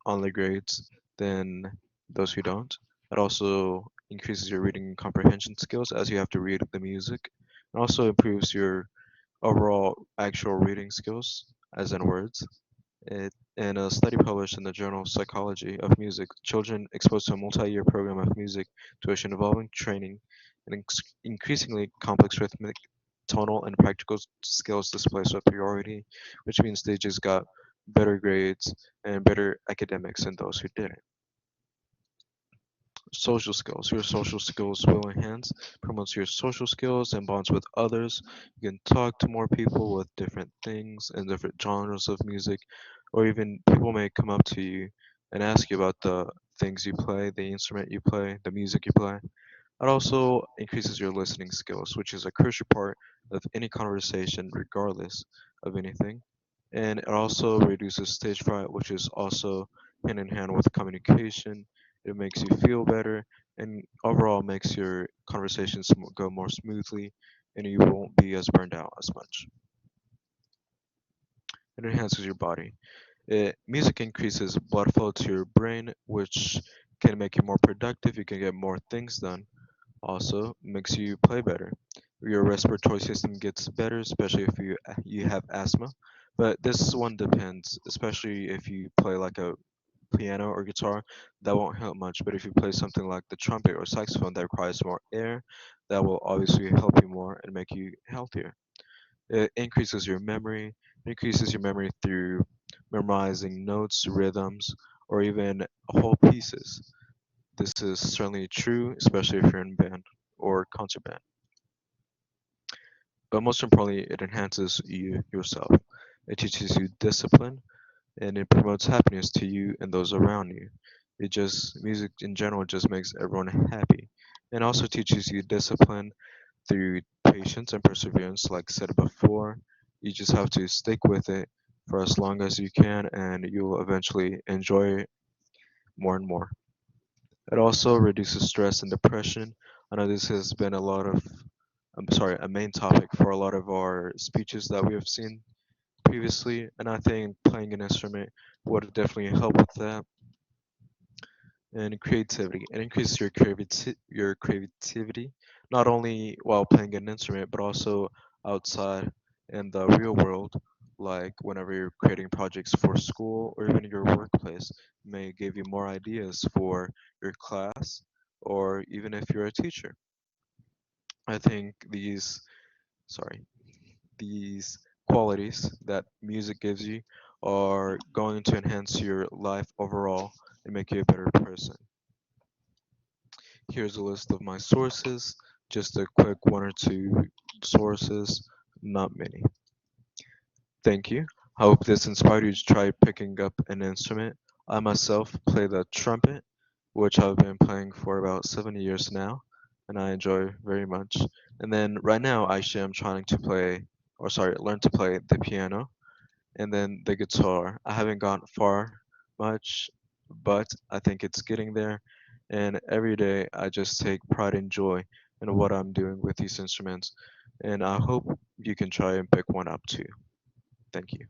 on the grades than those who don't. It also increases your reading and comprehension skills as you have to read the music. It also improves your overall actual reading skills, as in words. In a study published in the journal Psychology of Music, children exposed to a multi-year program of music tuition involving training and increasingly complex rhythmic, tonal, and practical skills display superiority, which means they just got better grades and better academics than those who didn't. Social skills. Your social skills will enhance, promotes your social skills and bonds with others. You can talk to more people with different things and different genres of music, or even people may come up to you and ask you about the things you play, the instrument you play, the music you play. It also increases your listening skills, which is a crucial part of any conversation, regardless of anything. And it also reduces stage fright, which is also hand in hand with communication. It makes you feel better and overall makes your conversations go more smoothly and you won't be as burned out as much. It enhances your body. Music increases blood flow to your brain, which can make you more productive. You can get more things done. Also makes you play better. Your respiratory system gets better, especially if you have asthma. But this one depends, especially if you play like a piano or guitar, that won't help much. But if you play something like the trumpet or saxophone that requires more air, that will obviously help you more and make you healthier. It increases your memory, increases your memory through memorizing notes, rhythms, or even whole pieces. This is certainly true, especially if you're in band or concert band. But most importantly, it enhances you yourself. It teaches you discipline and it promotes happiness to you and those around you. It just, music in general just makes everyone happy. And also teaches you discipline through patience and perseverance, like said before. You just have to stick with it for as long as you can and you will eventually enjoy it more and more. It also reduces stress and depression. I know this has been a main topic for a lot of our speeches that we have seen previously, and I think playing an instrument would definitely help with that. And creativity. It increases your creativity, not only while playing an instrument, but also outside in the real world, like whenever you're creating projects for school or even your workplace, may give you more ideas for your class or even if you're a teacher. I think sorry, these qualities that music gives you are going to enhance your life overall and make you a better person. Here's a list of my sources, just a quick one or two sources, not many. Thank you. I hope this inspired you to try picking up an instrument. I myself play the trumpet, which I've been playing for about 7 years now, and I enjoy very much. And then right now, actually, I'm trying to learn to play the piano and then the guitar. I haven't gone far much, but I think it's getting there. And every day I just take pride and joy in what I'm doing with these instruments. And I hope you can try and pick one up too. Thank you.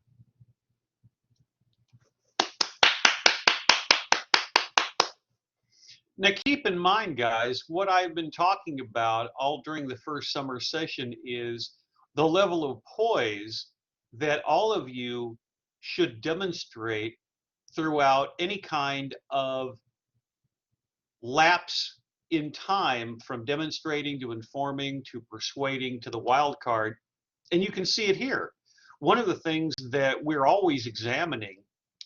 Now, keep in mind, guys, what I've been talking about all during the first summer session is the level of poise that all of you should demonstrate throughout any kind of lapse in time, from demonstrating to informing to persuading to the wild card. And you can see it here. One of the things that we're always examining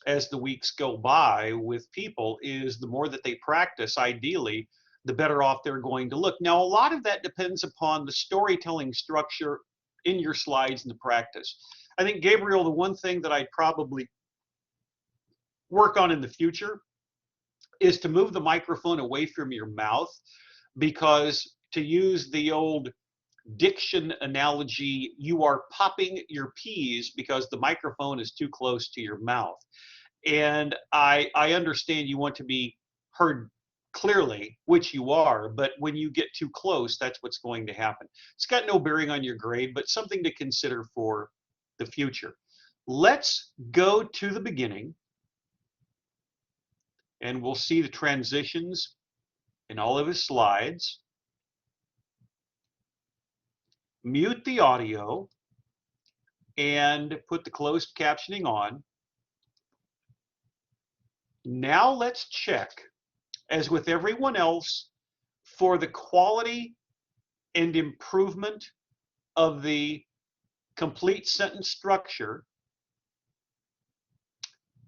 as the weeks go by with people is the more that they practice, ideally, the better off they're going to look. Now, a lot of that depends upon the storytelling structure in your slides and the practice. I think, Gabriel, the one thing that I'd probably work on in the future is to move the microphone away from your mouth, because, to use the old diction analogy, you are popping your peas because the microphone is too close to your mouth. And I understand you want to be heard clearly, which you are, but when you get too close, that's what's going to happen. It's got no bearing on your grade, but something to consider for the future. Let's go to the beginning, and we'll see the transitions in all of his slides. Mute the audio and put the closed captioning on. Now let's check, as with everyone else, for the quality and improvement of the complete sentence structure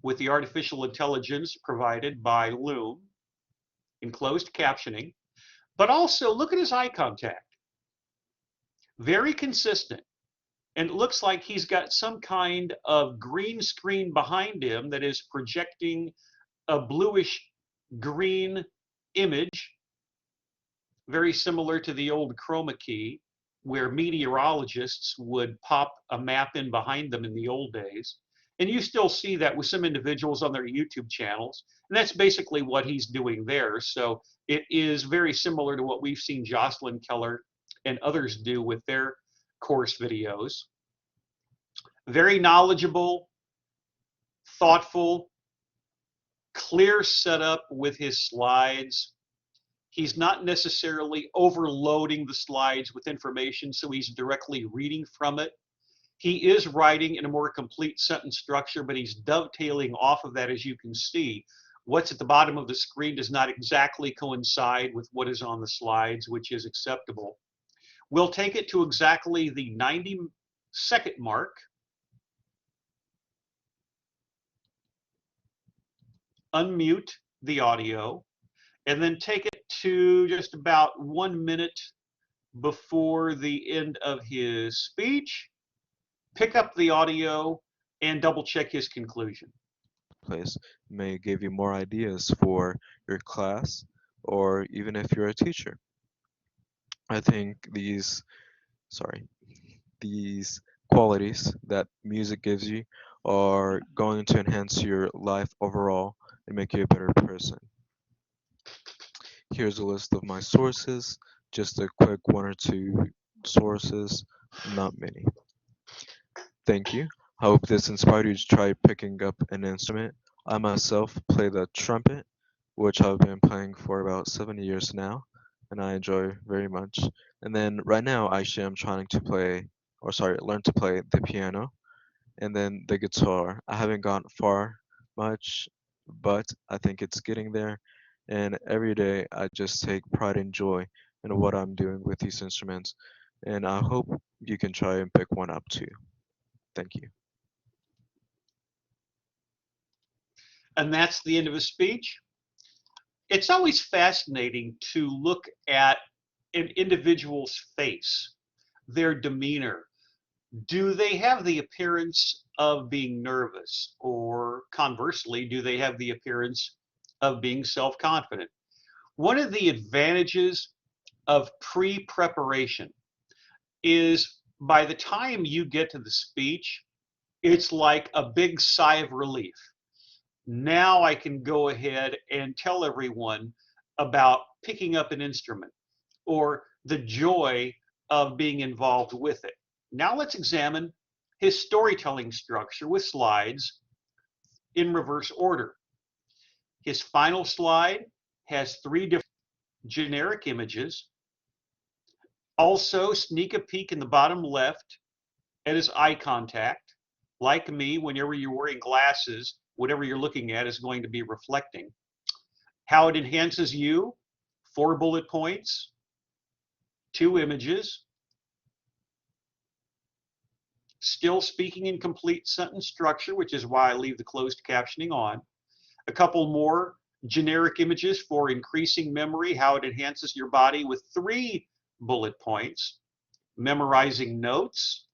with the artificial intelligence provided by Loom in closed captioning. But also look at his eye contact. Very consistent. And it looks like he's got some kind of green screen behind him that is projecting a bluish green image, very similar to the old chroma key, where meteorologists would pop a map in behind them in the old days. And you still see that with some individuals on their YouTube channels. And that's basically what he's doing there. So it is very similar to what we've seen Jocelyn Keller and others do with their course videos. Very knowledgeable, thoughtful, clear setup with his slides. He's not necessarily overloading the slides with information, so he's directly reading from it. He is writing in a more complete sentence structure, but he's dovetailing off of that, as you can see. What's at the bottom of the screen does not exactly coincide with what is on the slides, which is acceptable. We'll take it to exactly the 90-second mark. Unmute the audio, and then take it to just about 1 minute before the end of his speech. Pick up the audio and double check his conclusion. Place may give you more ideas for your class, or even if you're a teacher. I think these qualities that music gives you are going to enhance your life overall and make you a better person. Here's a list of my sources, just a quick 1 or 2 sources, not many. Thank you. I hope this inspired you to try picking up an instrument. I myself play the trumpet, which I've been playing for about 7 years now, and I enjoy very much. And then right now, actually, I'm trying to learn to play the piano and then the guitar. I haven't gone far much, but I think it's getting there. And every day, I just take pride and joy in what I'm doing with these instruments. And I hope you can try and pick one up too. Thank you. And that's the end of his speech. It's always fascinating to look at an individual's face, their demeanor. Do they have the appearance of being nervous, or conversely, do they have the appearance of being self-confident? One of the advantages of pre-preparation is, by the time you get to the speech, it's like a big sigh of relief. Now I can go ahead and tell everyone about picking up an instrument, or the joy of being involved with it. Now let's examine his storytelling structure with slides in reverse order. His final slide has 3 different generic images. Also, sneak a peek in the bottom left at his eye contact. Like me, whenever you're wearing glasses, whatever you're looking at is going to be reflecting. How it enhances you, 4 bullet points, 2 images, still speaking in complete sentence structure, which is why I leave the closed captioning on. A couple more generic images for increasing memory, how it enhances your body with 3 bullet points, memorizing notes.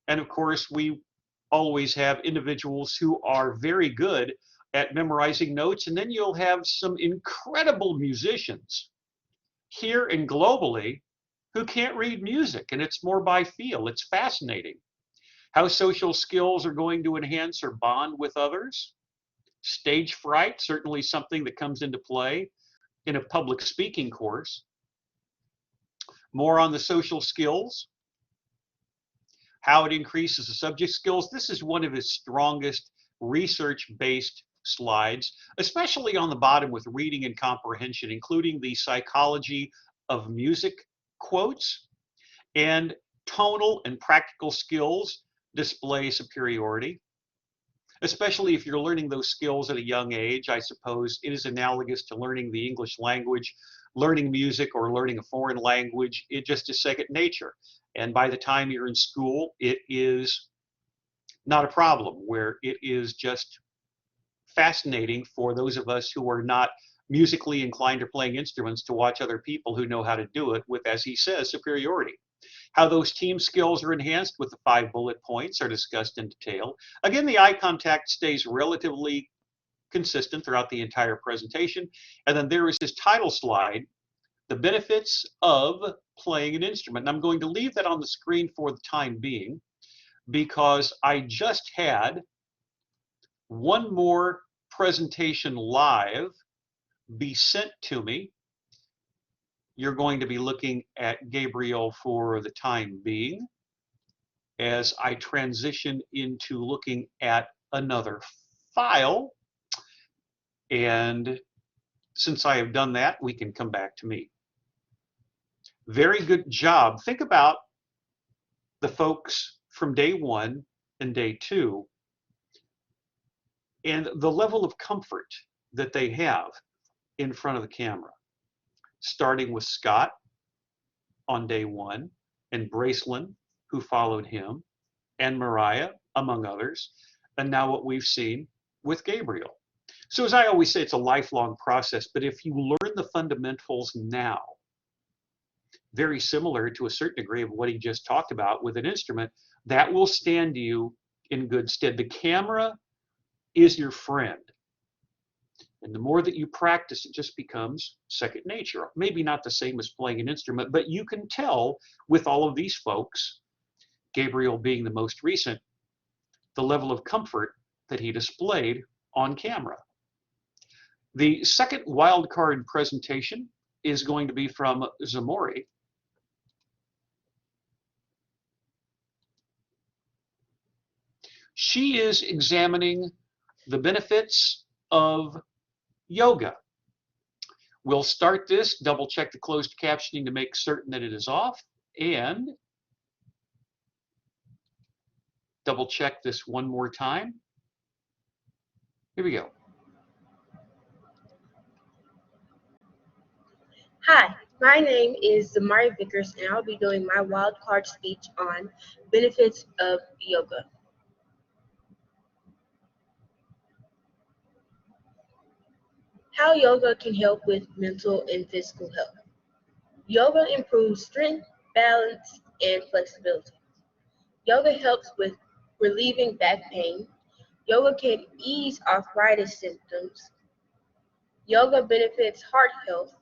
And of course, we always have individuals who are very good at memorizing notes, and then you'll have some incredible musicians here and globally who can't read music, and it's more by feel. It's fascinating how social skills are going to enhance or bond with others. Stage fright, certainly something that comes into play in a public speaking course. More on the social skills, how it increases the subject skills. This is one of his strongest research-based slides, especially on the bottom with reading and comprehension, including the psychology of music quotes, and tonal and practical skills display superiority. Especially if you're learning those skills at a young age, I suppose it is analogous to learning the English language, learning music, or learning a foreign language. It just is second nature. And by the time you're in school, it is not a problem, where it is just fascinating for those of us who are not musically inclined or playing instruments to watch other people who know how to do it with, as he says, superiority. How those team skills are enhanced with the 5 bullet points are discussed in detail. Again, the eye contact stays relatively consistent throughout the entire presentation. And then there is his title slide, the benefits of playing an instrument. And I'm going to leave that on the screen for the time being because I just had one more presentation live be sent to me. You're going to be looking at Gabriel for the time being as I transition into looking at another file. And since I have done that, we can come back to me. Very good job. Think about the folks from day 1 and day 2 and the level of comfort that they have in front of the camera. Starting with Scott on day 1 and Bracelin, who followed him, and Mariah, among others, and now what we've seen with Gabriel. So as I always say, it's a lifelong process, but if you learn the fundamentals now, very similar to a certain degree of what he just talked about with an instrument, that will stand you in good stead. The camera is your friend. And the more that you practice, it just becomes second nature. Maybe not the same as playing an instrument, but you can tell with all of these folks, Gabriel being the most recent, the level of comfort that he displayed on camera. The second wildcard presentation is going to be from Zamori. She is examining the benefits of yoga. We'll start this, double check the closed captioning to make certain that it is off, and double check this one more time. Here we go. Hi, my name is Zamari Vickers, and I'll be doing my wild card speech on benefits of yoga. How yoga can help with mental and physical health. Yoga improves strength, balance, and flexibility. Yoga helps with relieving back pain. Yoga can ease arthritis symptoms. Yoga benefits heart health.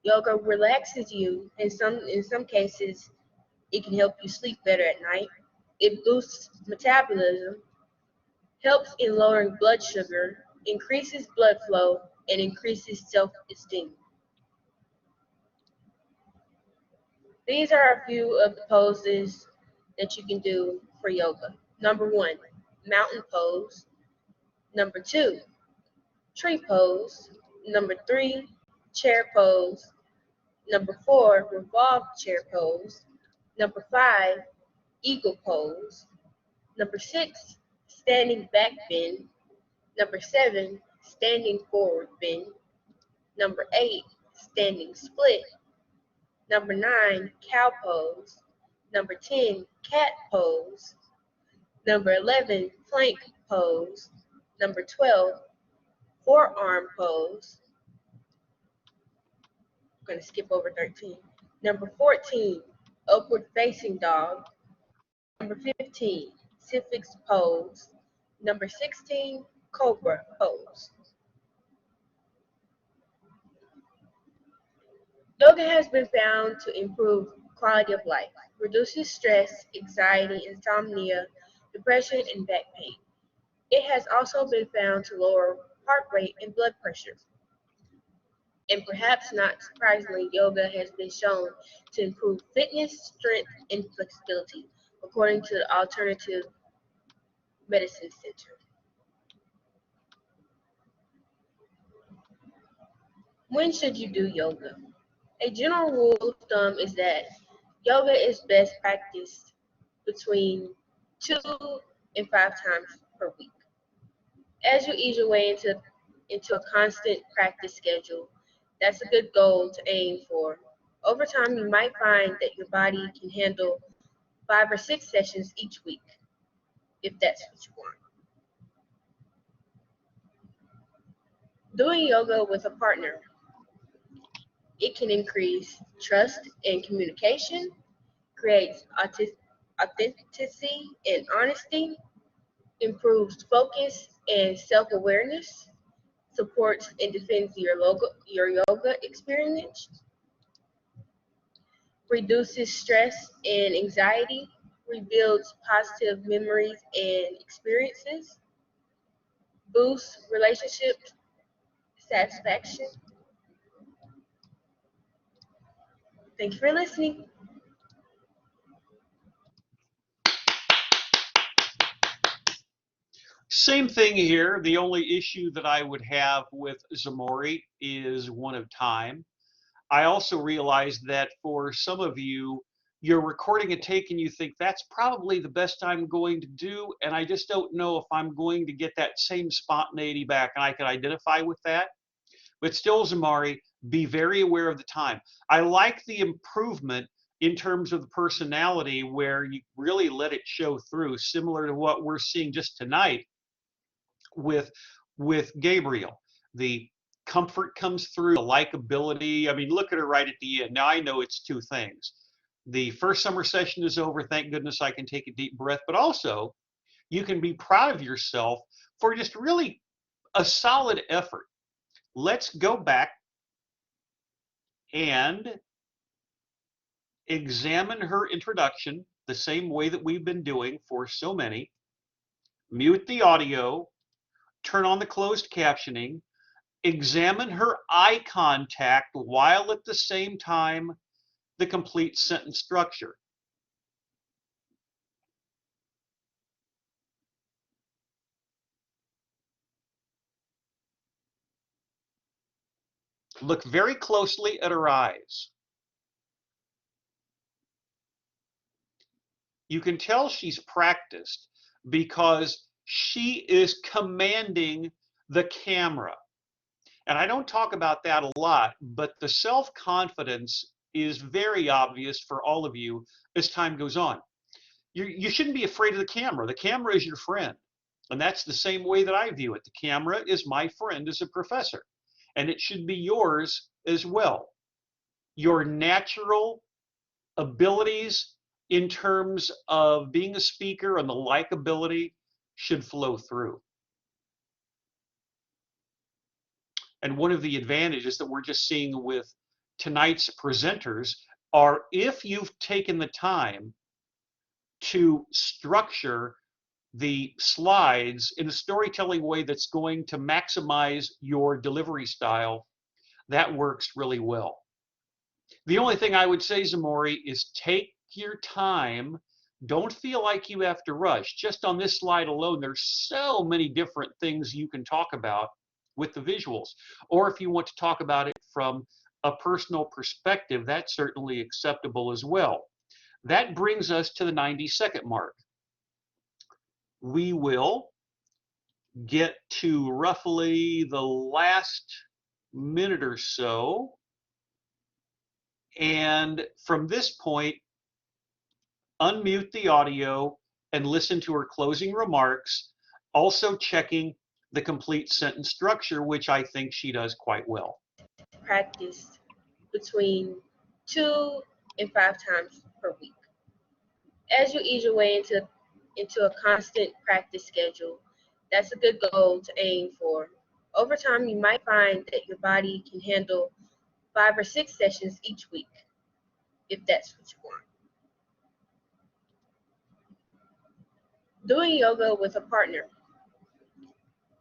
Yoga relaxes you. In some cases, it can help you sleep better at night. It boosts metabolism, helps in lowering blood sugar, increases blood flow, and increases self-esteem. These are a few of the poses that you can do for yoga. Number 1, mountain pose. Number 2, tree pose. Number 3, chair pose. Number 4, revolved chair pose. Number 5, eagle pose. Number 6, standing back bend. Number 7, standing forward bend. Number 8, standing split. Number 9, cow pose. Number 10, cat pose. Number 11, plank pose. Number 12, forearm pose. I'm going to skip over 13. Number 14, upward facing dog. Number 15, Syphilis pose. Number 16, cobra pose. Yoga has been found to improve quality of life, reduces stress, anxiety, insomnia, depression, and back pain. It has also been found to lower heart rate and blood pressure. And perhaps not surprisingly, yoga has been shown to improve fitness, strength, and flexibility, according to the Alternative Medicine Center. When should you do yoga? A general rule of thumb is that yoga is best practiced between 2 and 5 times per week. As you ease your way into a constant practice schedule, that's a good goal to aim for. Over time, you might find that your body can handle 5 or 6 sessions each week, if that's what you want. Doing yoga with a partner. It can increase trust and communication, creates authenticity and honesty, improves focus and self-awareness, supports and defends your yoga experience, reduces stress and anxiety, rebuilds positive memories and experiences, boosts relationship satisfaction. Thank you for listening. Same thing here. The only issue that I would have with Zamori is one of time. I also realize that for some of you, you're recording a take and you think that's probably the best I'm going to do, and I just don't know if I'm going to get that same spontaneity back, and I can identify with that. But still, Zamari, be very aware of the time. I like the improvement in terms of the personality where you really let it show through, similar to what we're seeing just tonight with Gabriel. The comfort comes through, the likability. I mean, look at her right at the end. Now I know it's 2 things. The first summer session is over. Thank goodness I can take a deep breath, but also you can be proud of yourself for just really a solid effort. Let's go back and examine her introduction the same way that we've been doing for so many. Mute the audio, turn on the closed captioning, examine her eye contact while at the same time the complete sentence structure. Look very closely at her eyes. You can tell she's practiced because she is commanding the camera. And I don't talk about that a lot, but the self-confidence is very obvious for all of you as time goes on. You shouldn't be afraid of the camera. The camera is your friend. And that's the same way that I view it. The camera is my friend as a professor, and it should be yours as well. Your natural abilities in terms of being a speaker and the likability should flow through. And one of the advantages that we're just seeing with tonight's presenters are if you've taken the time to structure the slides in a storytelling way that's going to maximize your delivery style, that works really well. The only thing I would say, Zamori, is take your time. Don't feel like you have to rush. Just on this slide alone, there's so many different things you can talk about with the visuals. Or if you want to talk about it from a personal perspective, that's certainly acceptable as well. That brings us to the 90-second mark. We will get to roughly the last minute or so. And from this point, unmute the audio and listen to her closing remarks, also checking the complete sentence structure, which I think she does quite well. Practice between 2 and 5 times per week. As you ease your way into a constant practice schedule, that's a good goal to aim for. Over time, you might find that your body can handle 5 or 6 sessions each week, if that's what you want. Doing yoga with a partner.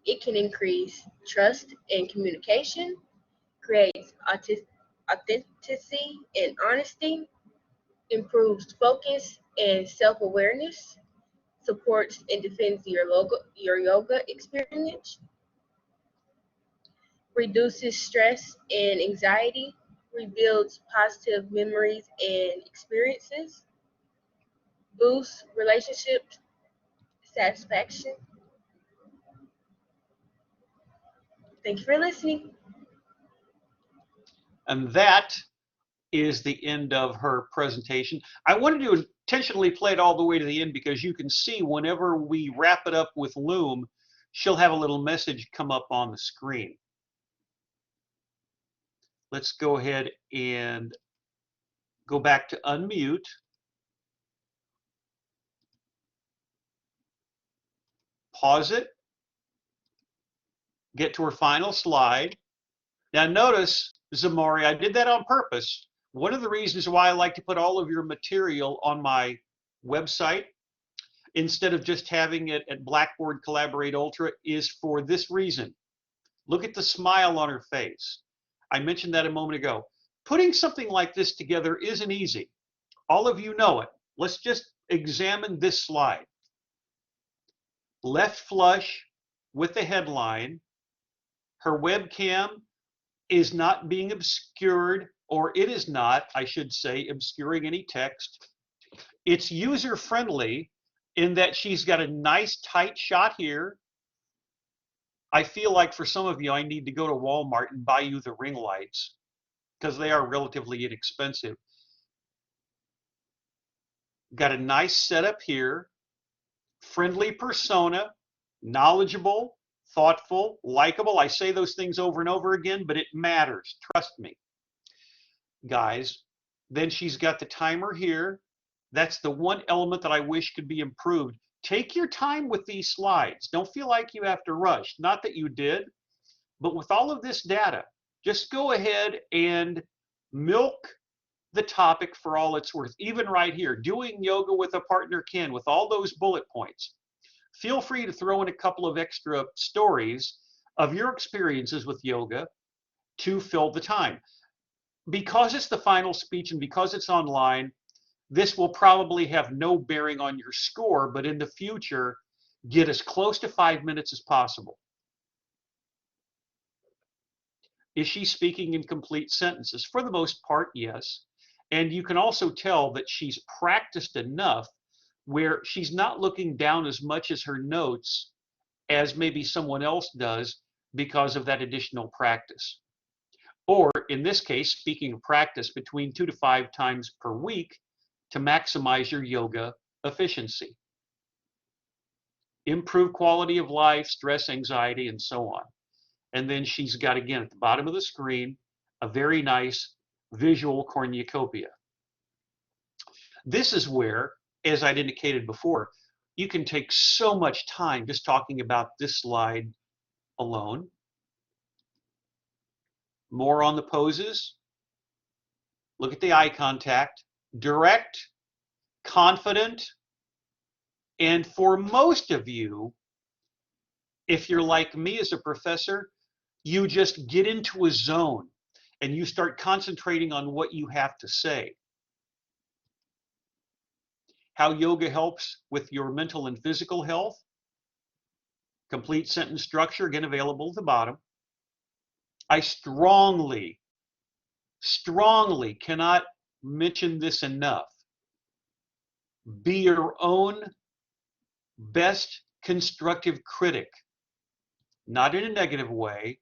It can increase trust and communication, creates authenticity and honesty, improves focus and self-awareness, supports and defends your yoga experience, reduces stress and anxiety, rebuilds positive memories and experiences, boosts relationship satisfaction. Thank you for listening. And that is the end of her presentation. I wanted to intentionally play it all the way to the end because you can see whenever we wrap it up with Loom, she'll have a little message come up on the screen. Let's go ahead and go back to unmute. Pause it. Get to her final slide. Now notice, Zamori, I did that on purpose. One of the reasons why I like to put all of your material on my website instead of just having it at Blackboard Collaborate Ultra is for this reason. Look at the smile on her face. I mentioned that a moment ago. Putting something like this together isn't easy. All of you know it. Let's just examine this slide. Left flush with the headline. Her webcam is not being obscured, or it is not, I should say, obscuring any text. It's user-friendly in that she's got a nice tight shot here. I feel like for some of you, I need to go to Walmart and buy you the ring lights because they are relatively inexpensive. Got a nice setup here, friendly persona, knowledgeable, thoughtful, likable. I say those things over and over again, but it matters. Trust me, guys. Then she's got the timer here. That's the one element that I wish could be improved. Take your time with these slides. Don't feel like you have to rush. Not that you did, but with all of this data, just go ahead and milk the topic for all it's worth. Even right here, doing yoga with a partner can, with all those bullet points. Feel free to throw in a couple of extra stories of your experiences with yoga to fill the time. Because it's the final speech and because it's online, this will probably have no bearing on your score, but in the future, get as close to 5 minutes as possible. Is she speaking in complete sentences? For the most part, yes. And you can also tell that she's practiced enough where she's not looking down as much as her notes as maybe someone else does because of that additional practice. Or in this case, speaking of practice, between 2 to 5 times per week to maximize your yoga efficiency. Improve quality of life, stress, anxiety, and so on. And then she's got, again, at the bottom of the screen, a very nice visual cornucopia. This is where, as I'd indicated before, you can take so much time just talking about this slide alone. More on the poses. Look at the eye contact. Direct, confident, and for most of you, if you're like me as a professor, you just get into a zone and you start concentrating on what you have to say. How yoga helps with your mental and physical health. Complete sentence structure, again, available at the bottom. I strongly cannot mention this enough. Be your own best constructive critic, not in a negative way,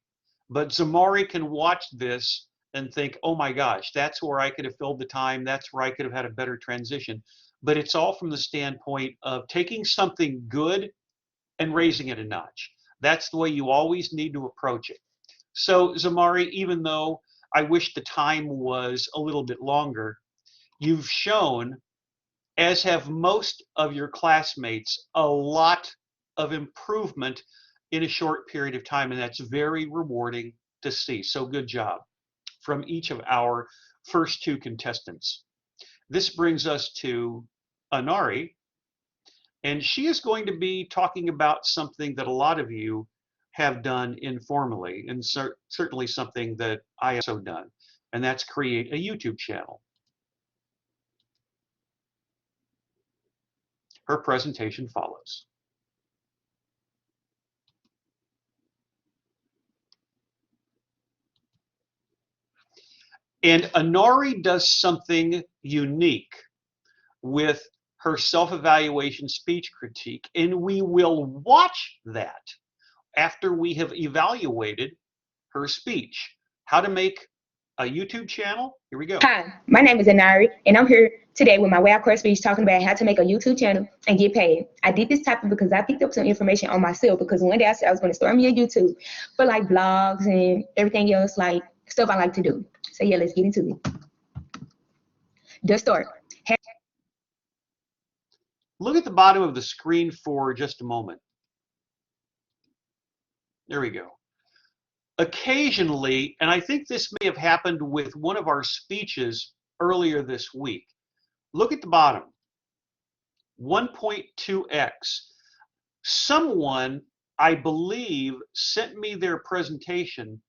but Zamari can watch this and think, oh my gosh, that's where I could have filled the time, that's where I could have had a better transition. But it's all from the standpoint of taking something good and raising it a notch. That's the way you always need to approach it. So Zamari, even though I wish the time was a little bit longer, you've shown, as have most of your classmates, a lot of improvement in a short period of time, and that's very rewarding to see. So good job from each of our first two contestants. This brings us to Anari, and she is going to be talking about something that a lot of you have done informally, and certainly something that I have also done, and that's create a YouTube channel. Her presentation follows. And Anari does something unique with her self-evaluation speech critique, and we will watch that after we have evaluated her speech. How to make a YouTube channel? Here we go. Hi, my name is Anari, and I'm here today with my way out course speech talking about how to make a YouTube channel and get paid. I did this topic because I picked up some information on myself, because one day I said I was going to start me a YouTube for like vlogs and everything else, like stuff I like to do. So yeah, let's get into it. The start. Look at the bottom of the screen for just a moment. There we go. Occasionally, and I think this may have happened with one of our speeches earlier this week, look at the bottom, 1.2x. Someone, I believe, sent me their presentation,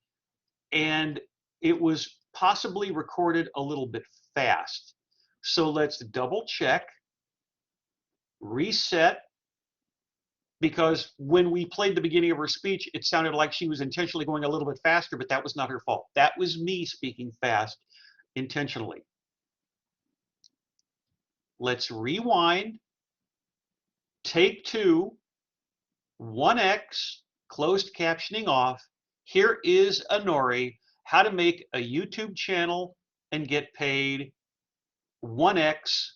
and it was possibly recorded a little bit fast. So let's double check, reset, because when we played the beginning of her speech, it sounded like she was intentionally going a little bit faster, but that was not her fault. That was me speaking fast intentionally. Let's rewind, take two, 1x, closed captioning off. Here is Anori, how to make a YouTube channel and get paid 1x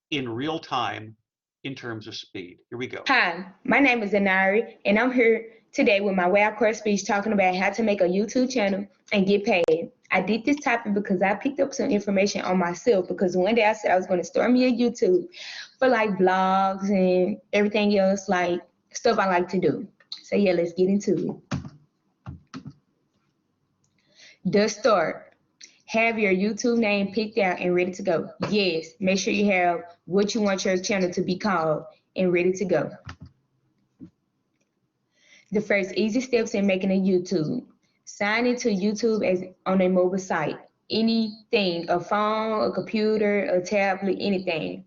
in real time in terms of speed. Here we go. Hi, my name is Anari, and I'm here today with my way out course speech talking about how to make a YouTube channel and get paid. I did this topic because I picked up some information on myself, because one day I said I was going to start me a YouTube for like vlogs and everything else, like stuff I like to do. So yeah, let's get into it. The start. Have your YouTube name picked out and ready to go. Yes, make sure you have what you want your channel to be called and ready to go. The first easy steps in making a YouTube. Sign into YouTube as on a mobile site. Anything, a phone, a computer, a tablet, anything.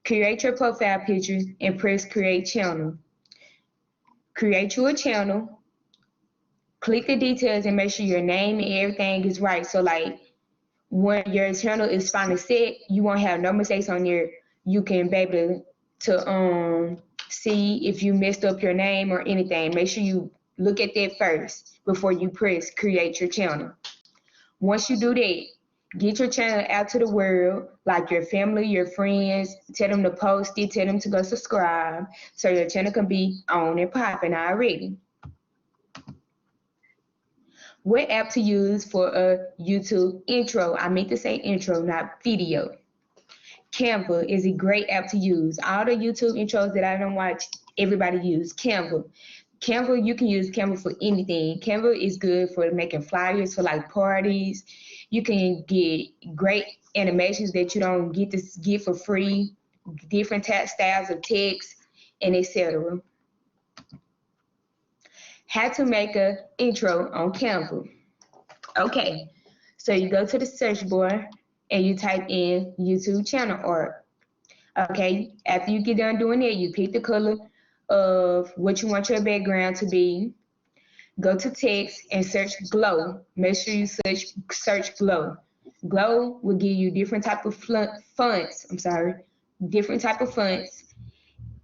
Create your profile picture and press create channel. Create your channel. Click the details and make sure your name and everything is right. So like when your channel is finally set, you won't have no mistakes on there. You can be able to see if you messed up your name or anything. Make sure you look at that first before you press create your channel. Once you do that, get your channel out to the world, like your family, your friends. Tell them to post it, tell them to go subscribe, so your channel can be on and popping already. What app to use for a YouTube intro? I meant to say intro, not video. Canva is a great app to use. All the YouTube intros that I don't watch, everybody use Canva. Canva, you can use Canva for anything. Canva is good for making flyers for like parties. You can get great animations that you don't get for free, different styles of text, and etc. How to make an intro on Canva. Okay, so you go to the search bar and you type in YouTube channel art. Okay, after you get done doing that, you pick the color of what you want your background to be. Go to text and search Glow. Make sure you search Glow. Glow will give you different type of fonts. Different type of fonts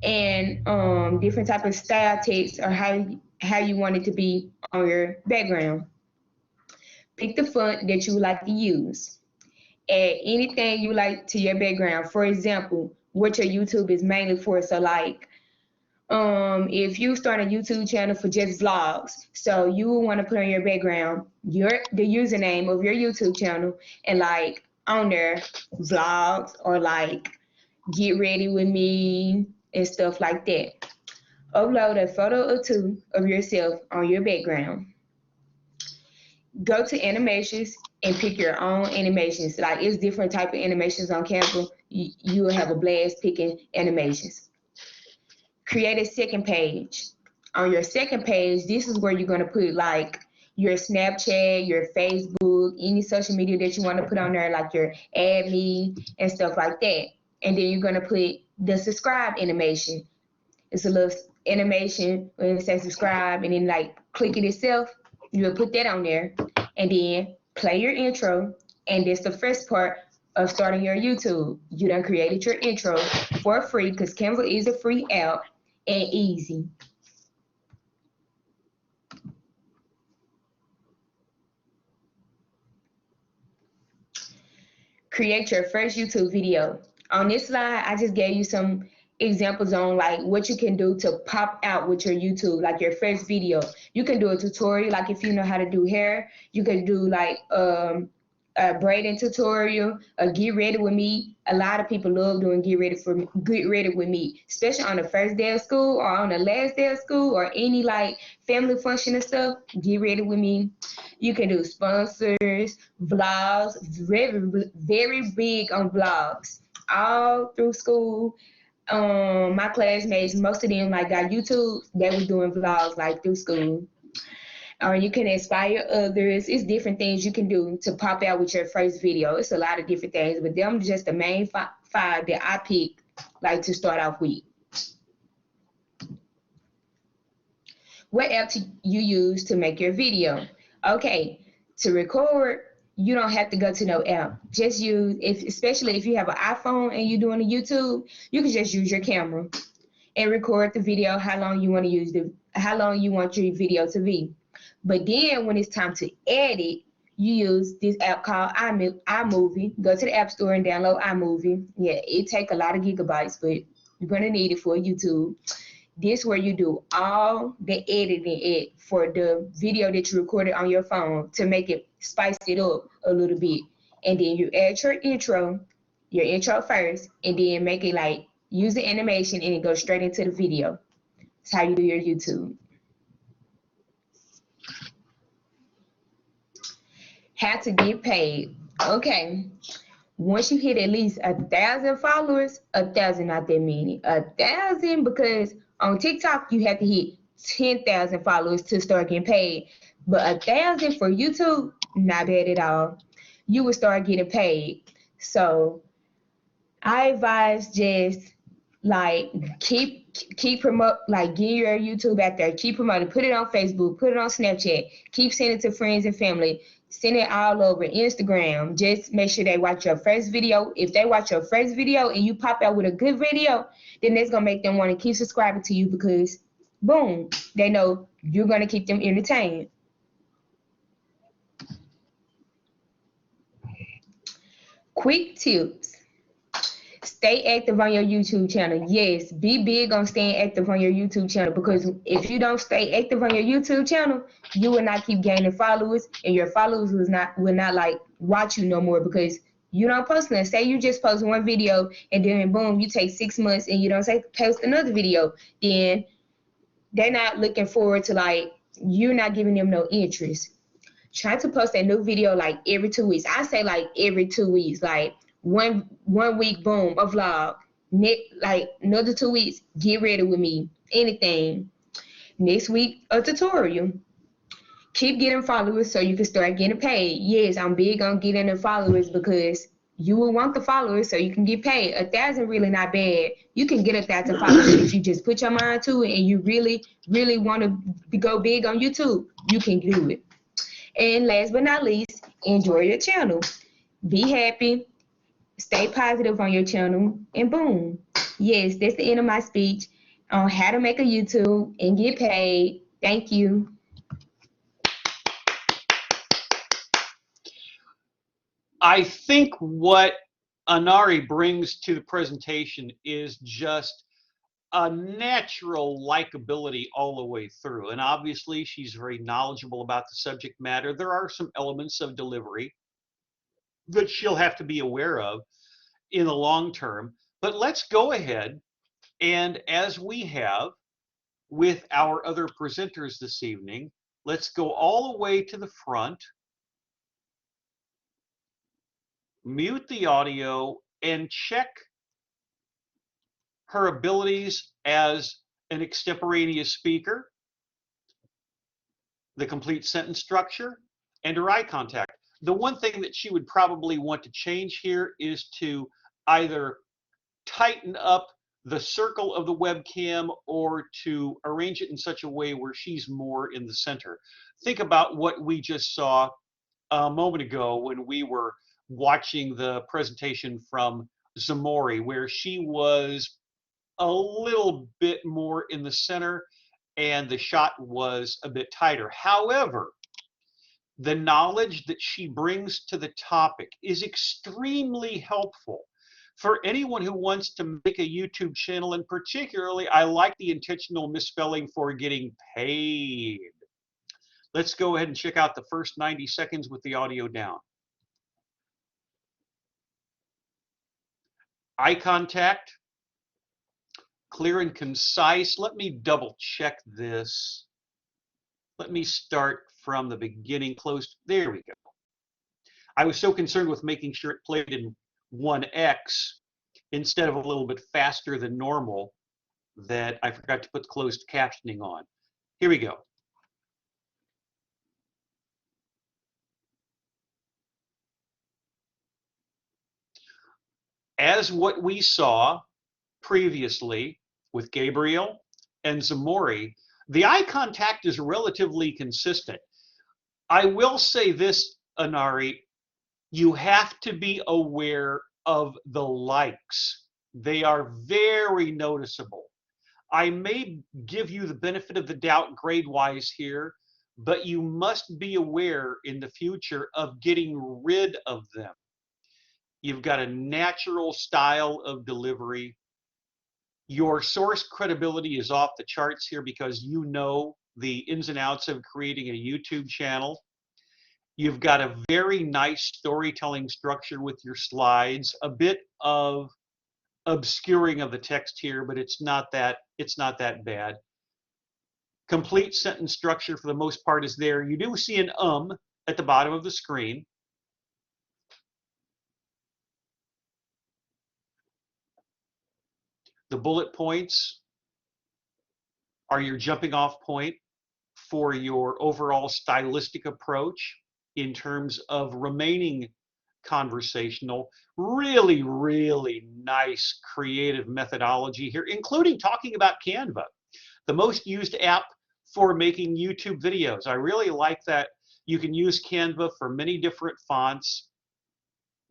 and different type of style text or how you want it to be on your background. Pick the font that you would like to use. Add anything you like to your background. For example, what your YouTube is mainly for. So like if you start a YouTube channel for just vlogs, so you want to put on your background the username of your YouTube channel and like on there vlogs or like get ready with me and stuff like that. Upload a photo or two of yourself on your background. Go to animations and pick your own animations. Like it's different type of animations on Canva. You will have a blast picking animations. Create a second page. On your second page, this is where you're going to put like your Snapchat, your Facebook, any social media that you want to put on there, like your add me and stuff like that. And then you're going to put the subscribe animation. It's a little animation when it says subscribe and then like click it itself. You'll put that on there and then play your intro. And that's the first part of starting your YouTube. You done created your intro for free because Canva is a free app and easy. Create your first YouTube video. On this slide, I just gave you some examples on like what you can do to pop out with your YouTube, like your first video. You can do a tutorial, like if you know how to do hair, you can do like a braiding tutorial, a get ready with me. A lot of people love doing get ready with me, especially on the first day of school or on the last day of school or any like family function and stuff. Get ready with me. You can do sponsors, vlogs, very, very big on vlogs all through school. My classmates, most of them like got YouTube, they was doing vlogs like through school. Or you can inspire others. It's different things you can do to pop out with your first video. It's a lot of different things, but them just the main five that I picked like to start off with. What app do you use to make your video? Okay, to record, you don't have to go to no app. Just use, especially if you have an iPhone and you're doing a YouTube, you can just use your camera and record the video how long you want your video to be. But then when it's time to edit, you use this app called iMovie. Go to the App Store and download iMovie. Yeah, it takes a lot of gigabytes, but you're gonna need it for YouTube. This is where you do all the editing for the video that you recorded on your phone to make it spice it up a little bit. And then you add your intro first, and then make it like use the animation and it goes straight into the video. That's how you do your YouTube. How to get paid. Okay. Once you hit at least 1,000 followers, 1,000 not that many. 1,000 because on TikTok you have to hit 10,000 followers to start getting paid. But 1,000 for YouTube, not bad at all. You will start getting paid. So I advise just like keep promote, like get your YouTube out there, keep promoting, put it on Facebook, put it on Snapchat, keep sending it to friends and family. Send it all over Instagram. Just make sure they watch your first video. If they watch your first video and you pop out with a good video, then that's going to make them want to keep subscribing to you because, boom, they know you're going to keep them entertained. Quick tips. Stay active on your YouTube channel. Yes, be big on staying active on your YouTube channel because if you don't stay active on your YouTube channel, you will not keep gaining followers and your followers will not like watch you no more because you don't post nothing. Say you just post one video and then boom, you take 6 months and you don't post another video. Then they're not looking forward to like, you're not giving them no interest. Try to post a new video like every 2 weeks. I say like every 2 weeks, like one week, boom, a vlog. Like another 2 weeks, get ready with me. Anything. Next week, a tutorial. Keep getting followers so you can start getting paid. Yes, I'm big on getting the followers because You will want the followers so you can get paid. 1,000 really not bad. You can get 1,000 followers if you just put your mind to it and you really, really want to go big on YouTube. You can do it. And last but not least, enjoy your channel. Be happy. Stay positive on your channel. And boom. Yes, that's the end of my speech on how to make a YouTube and get paid. Thank you. I think what Anari brings to the presentation is just a natural likability all the way through. And obviously, she's very knowledgeable about the subject matter. There are some elements of delivery that she'll have to be aware of in the long term. But let's go ahead and, as we have with our other presenters this evening, let's go all the way to the front, mute the audio, and check her abilities as an extemporaneous speaker, the complete sentence structure, and her eye contact. The one thing that she would probably want to change here is to either tighten up the circle of the webcam or to arrange it in such a way where she's more in the center. Think about what we just saw a moment ago when we were watching the presentation from Zamori, where she was a little bit more in the center and the shot was a bit tighter. However, the knowledge that she brings to the topic is extremely helpful for anyone who wants to make a YouTube channel, and particularly, I like the intentional misspelling for getting paid. Let's go ahead and check out the first 90 seconds with the audio down. Eye contact, clear and concise. Let me double check this. Let me start from the beginning, close. There we go. I was so concerned with making sure it played in 1x instead of a little bit faster than normal that I forgot to put closed captioning on. Here we go. As what we saw previously with Gabriel and Zamori, the eye contact is relatively consistent. I will say this, Anari, you have to be aware of the likes. They are very noticeable. I may give you the benefit of the doubt grade-wise here, but you must be aware in the future of getting rid of them. You've got a natural style of delivery. Your source credibility is off the charts here because you know the ins and outs of creating a YouTube channel. You've got a very nice storytelling structure with your slides, a bit of obscuring of the text here, but it's not that bad. Complete sentence structure for the most part is there. You do see an at the bottom of the screen. The bullet points are your jumping off point for your overall stylistic approach in terms of remaining conversational. Really, really nice creative methodology here, including talking about Canva, the most used app for making YouTube videos. I really like that you can use Canva for many different fonts.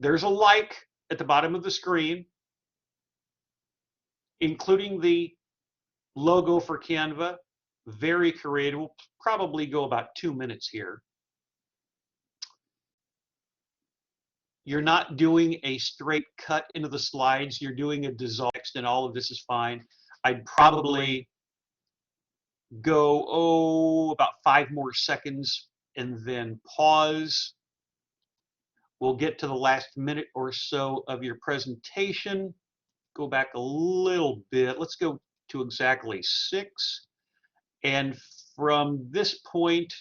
There's a like at the bottom of the screen, including the logo for Canva. Very creative. We'll probably go about 2 minutes here. You're not doing a straight cut into the slides. You're doing a dissolve text, and all of this is fine. I'd probably go, about 5 more seconds and then pause. We'll get to the last minute or so of your presentation. Go back a little bit. Let's go to exactly 6. And from this point,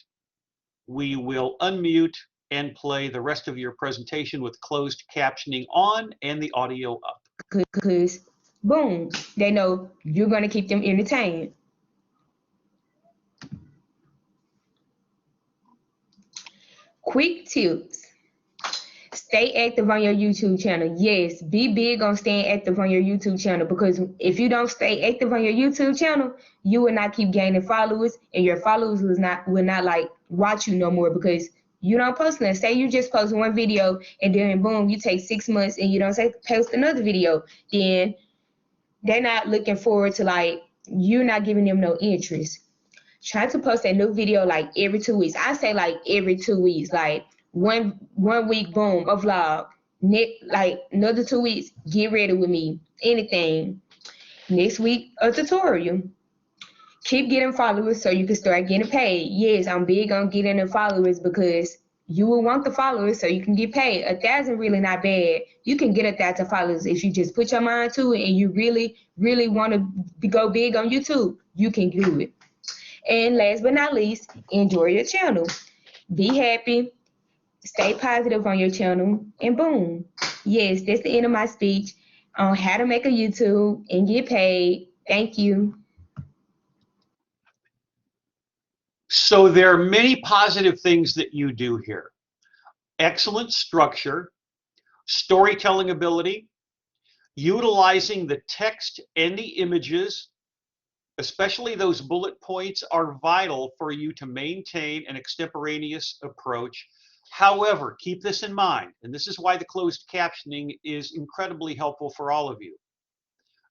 we will unmute and play the rest of your presentation with closed captioning on and the audio up. Because, boom, they know you're going to keep them entertained. Quick tips. Stay active on your YouTube channel. Yes, be big on staying active on your YouTube channel, because if you don't stay active on your YouTube channel, you will not keep gaining followers, and your followers will not like watch you no more, because you don't post nothing. Say you just post one video and then boom, you take 6 months and you don't post another video. Then they're not looking forward to, like, you're not giving them no interest. Try to post a new video like every 2 weeks. I say like every 2 weeks, like one week, boom, a vlog. Like another 2 weeks, get ready with me. Anything. Next week, a tutorial. Keep getting followers so you can start getting paid. Yes, I'm big on getting the followers, because you will want the followers so you can get paid. 1,000 really not bad. You can get 1,000 followers if you just put your mind to it and you really, really want to go big on YouTube. You can do it. And last but not least, enjoy your channel. Be happy, stay positive on your channel, and boom. Yes, that's the end of my speech on how to make a YouTube and get paid. Thank you. So there are many positive things that you do here. Excellent structure, storytelling ability, utilizing the text and the images, especially those bullet points, are vital for you to maintain an extemporaneous approach. However, keep this in mind, and this is why the closed captioning is incredibly helpful for all of you.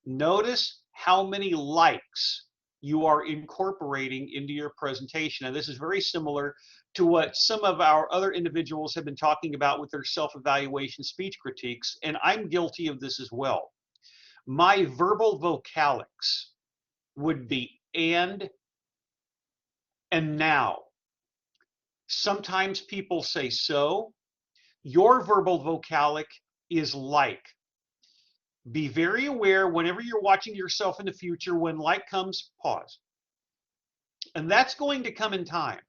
Notice how many likes you are incorporating into your presentation. And this is very similar to what some of our other individuals have been talking about with their self-evaluation speech critiques, and I'm guilty of this as well. My verbal vocalics would be and now. Sometimes people say so. Your verbal vocalic is like. Be very aware whenever you're watching yourself in the future, when like comes, pause. And that's going to come in time.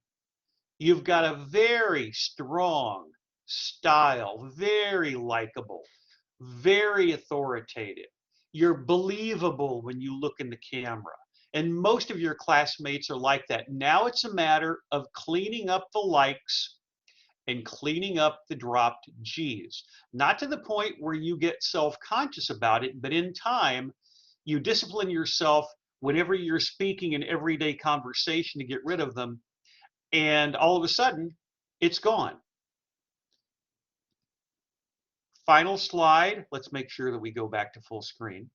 You've got a very strong style, very likable, very authoritative. You're believable when you look in the camera. And most of your classmates are like that. Now it's a matter of cleaning up the likes and cleaning up the dropped G's. Not to the point where you get self-conscious about it, but in time, you discipline yourself whenever you're speaking in everyday conversation to get rid of them, and all of a sudden, it's gone. Final slide. Let's make sure that we go back to full screen.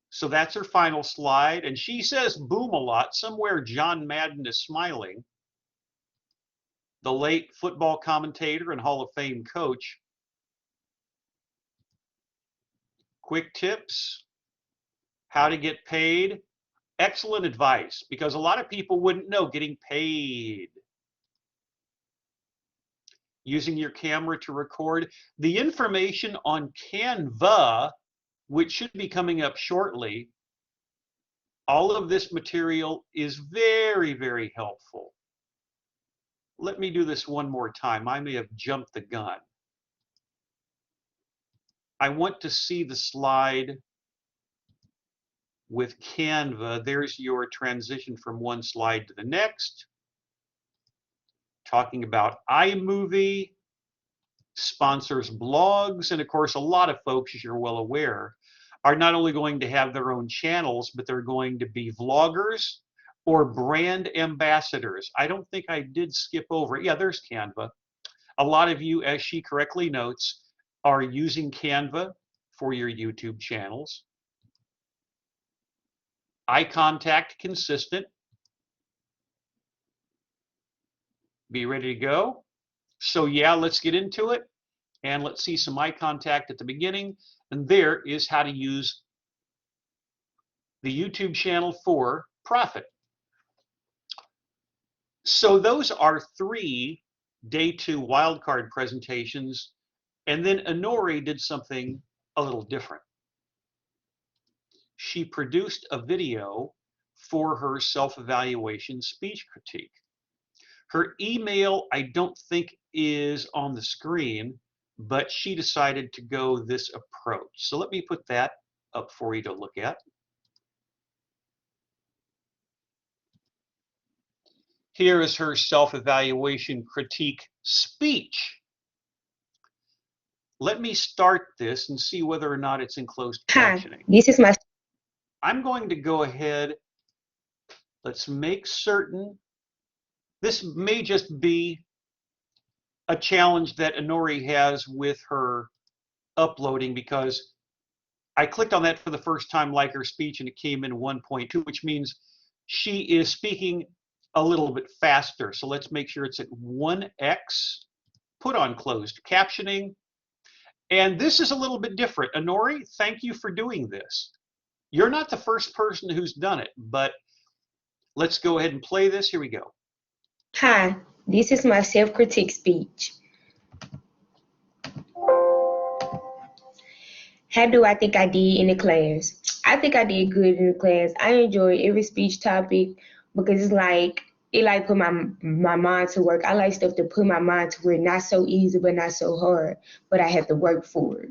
So that's her final slide, and she says boom a lot. Somewhere John Madden is smiling. The late football commentator and Hall of Fame coach. Quick tips, how to get paid. Excellent advice, because a lot of people wouldn't know getting paid. Using your camera to record. The information on Canva, which should be coming up shortly, all of this material is very, very helpful. Let me do this one more time. I may have jumped the gun. I want to see the slide with Canva. There's your transition from one slide to the next. Talking about iMovie, sponsors blogs, and of course a lot of folks, as you're well aware, are not only going to have their own channels, but they're going to be vloggers or brand ambassadors. I don't think I did skip over it. Yeah, there's Canva. A lot of you, as she correctly notes, are using Canva for your YouTube channels. Eye contact consistent. Be ready to go. So yeah, let's get into it. And let's see some eye contact at the beginning. And there is how to use the YouTube channel for profit. So those are 3 day 2 wildcard presentations. And then Honore did something a little different. She produced a video for her self-evaluation speech critique. Her email, I don't think, is on the screen, but she decided to go this approach. So let me put that up for you to look at. Here is her self-evaluation critique speech. Let me start this and see whether or not it's in closed Hi, captioning. this is my I'm going to go ahead. Let's make certain. This may just be a challenge that Honori has with her uploading, because I clicked on that for the first time, like her speech, and it came in 1.2, which means she is speaking a little bit faster. So let's make sure it's at 1x, put on closed captioning. And this is a little bit different. Honori, thank you for doing this. You're not the first person who's done it, but let's go ahead and play this. Here we go. Hi, this is my self-critique speech. How do I think I did in the class? I think I did good in the class. I enjoyed every speech topic because it put my mind to work. I like stuff to put my mind to work, not so easy but not so hard, but I have to work for it.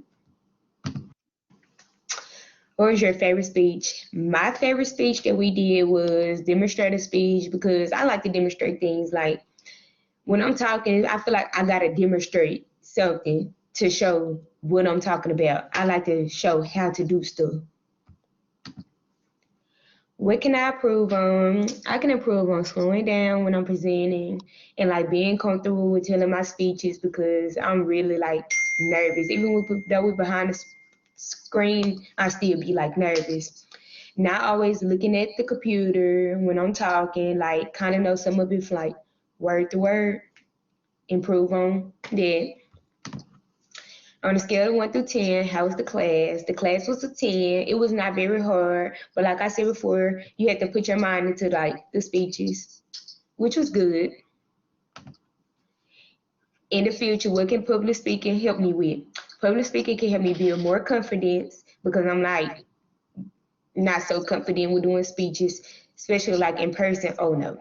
What was your favorite speech? My favorite speech that we did was demonstrative speech because I like to demonstrate things. Like when I'm talking, I feel like I gotta demonstrate something to show what I'm talking about. I like to show how to do stuff. What can I improve on? I can improve on slowing down when I'm presenting and like being comfortable with telling my speeches because I'm really like nervous. Even though we're behind the screen, I still be like nervous. Not always looking at the computer when I'm talking, like kind of know some of it like word to word. Improve on that. On a scale of 1 through 10, how was the class? The class was a 10. It was not very hard, but like I said before, you had to put your mind into like the speeches, which was good. In the future, what can public speaking help me with? Public speaking can help me build more confidence because I'm like not so confident with doing speeches, especially like in person. Oh no.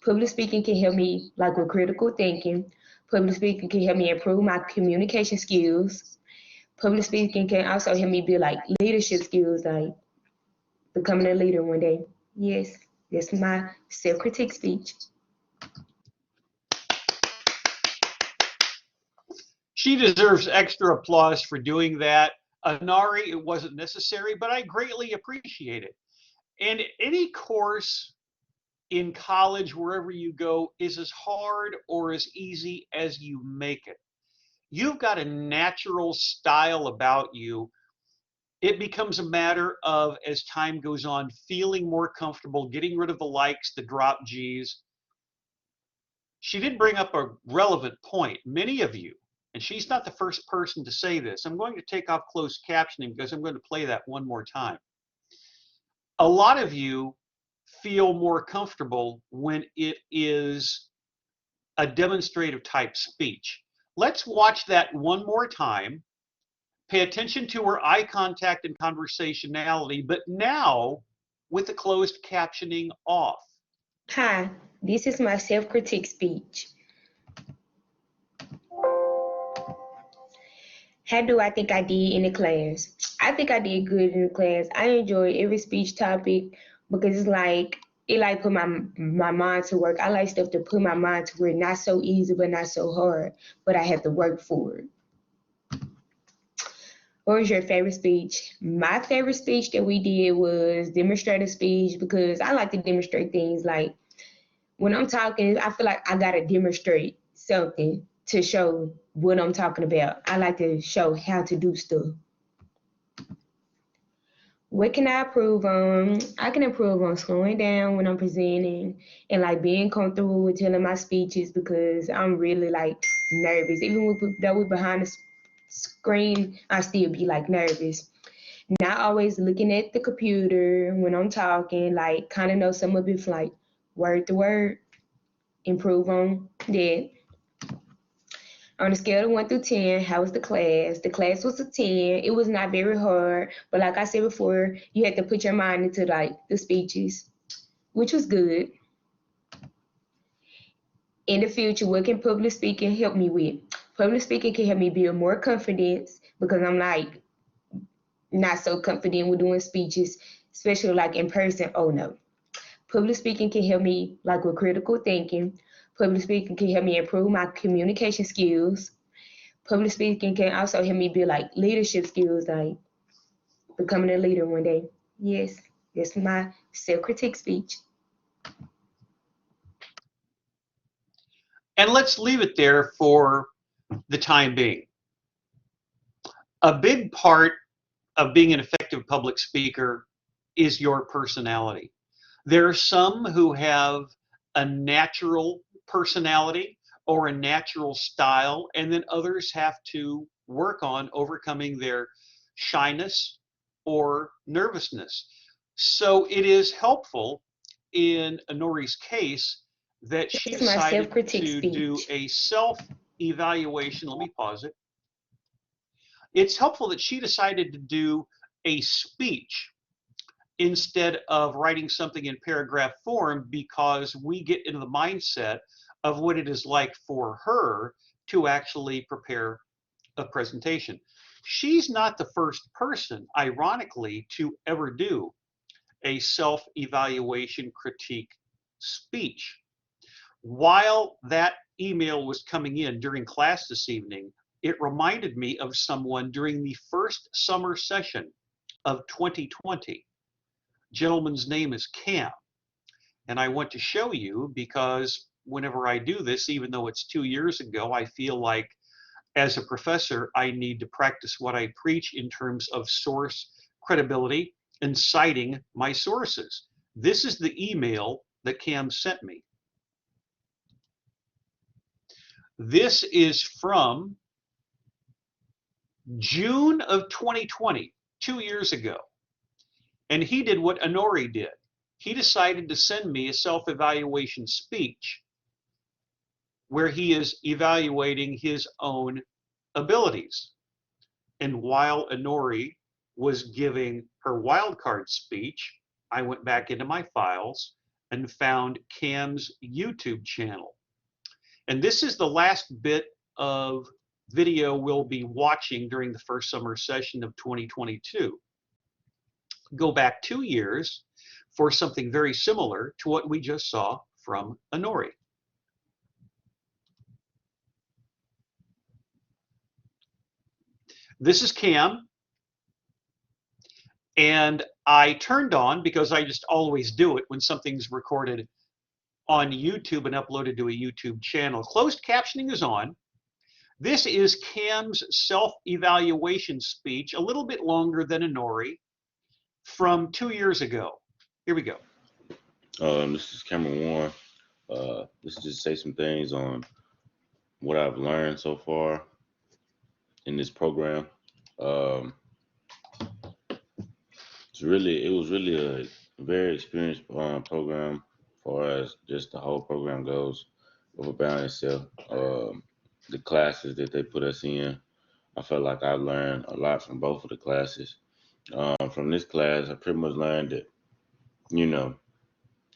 Public speaking can help me like with critical thinking. Public speaking can help me improve my communication skills. Public speaking can also help me build like leadership skills, like becoming a leader one day. Yes, that's my self-critique speech. She deserves extra applause for doing that. Honori, it wasn't necessary, but I greatly appreciate it. And any course in college, wherever you go, is as hard or as easy as you make it. You've got a natural style about you. It becomes a matter of, as time goes on, feeling more comfortable, getting rid of the likes, the drop G's. She did bring up a relevant point. Many of you, and she's not the first person to say this, I'm going to take off closed captioning because I'm going to play that one more time. A lot of you feel more comfortable when it is a demonstrative type speech. Let's watch that one more time. Pay attention to her eye contact and conversationality, but now with the closed captioning off. Hi, this is my self-critique speech. How do I think I did in the class? I think I did good in the class. I enjoyed every speech topic because it put my mind to work. I like stuff to put my mind to work, not so easy but not so hard, but I have to work for it. What was your favorite speech? My favorite speech that we did was demonstrative speech because I like to demonstrate things. Like when I'm talking, I feel like I gotta demonstrate something to show what I'm talking about. I like to show how to do stuff. What can I improve on? I can improve on slowing down when I'm presenting and like being comfortable with telling my speeches because I'm really like nervous. Even though we're behind the screen, I still be like nervous. Not always looking at the computer when I'm talking, like kind of know some of it like word to word. Improve on that. On a scale of 1 through 10, how was the class? The class was a 10. It was not very hard, but like I said before, you had to put your mind into like the speeches, which was good. In the future, what can public speaking help me with? Public speaking can help me build more confidence because I'm like not so confident with doing speeches, especially like in person. Oh no. Public speaking can help me like with critical thinking. Public speaking can help me improve my communication skills. Public speaking can also help me build like leadership skills, like becoming a leader one day. Yes, that's my self-critique speech. And let's leave it there for the time being. A big part of being an effective public speaker is your personality. There are some who have a natural personality or a natural style, and then others have to work on overcoming their shyness or nervousness. So it is helpful in Honori's case that she That's my decided self-critique to do speech. a self-evaluation. Let me pause it. It's helpful that she decided to do a speech instead of writing something in paragraph form, because we get into the mindset of what it is like for her to actually prepare a presentation. She's not the first person, ironically, to ever do a self-evaluation critique speech. While that email was coming in during class this evening, it reminded me of someone during the first summer session of 2020. Gentleman's name is Cam, and I want to show you because whenever I do this, even though it's 2 years ago, I feel like as a professor, I need to practice what I preach in terms of source credibility and citing my sources. This is the email that Cam sent me. This is from June of 2020, 2 years ago. And he did what Honori did. He decided to send me a self-evaluation speech where he is evaluating his own abilities. And while Honori was giving her wildcard speech, I went back into my files and found Cam's YouTube channel. And this is the last bit of video we'll be watching during the first summer session of 2022. Go back 2 years for something very similar to what we just saw from Honori. This is Cam, and I turned on, because I just always do it when something's recorded on YouTube and uploaded to a YouTube channel. Closed captioning is on. This is Cam's self-evaluation speech, a little bit longer than Honori, from 2 years ago. Here we go. This is Cameron Warren. Let's just say some things on what I've learned so far in this program. It was really a very experienced program as far as just the whole program goes about itself. The classes that they put us in, I felt like I learned a lot from both of the classes. From this class, I pretty much learned that,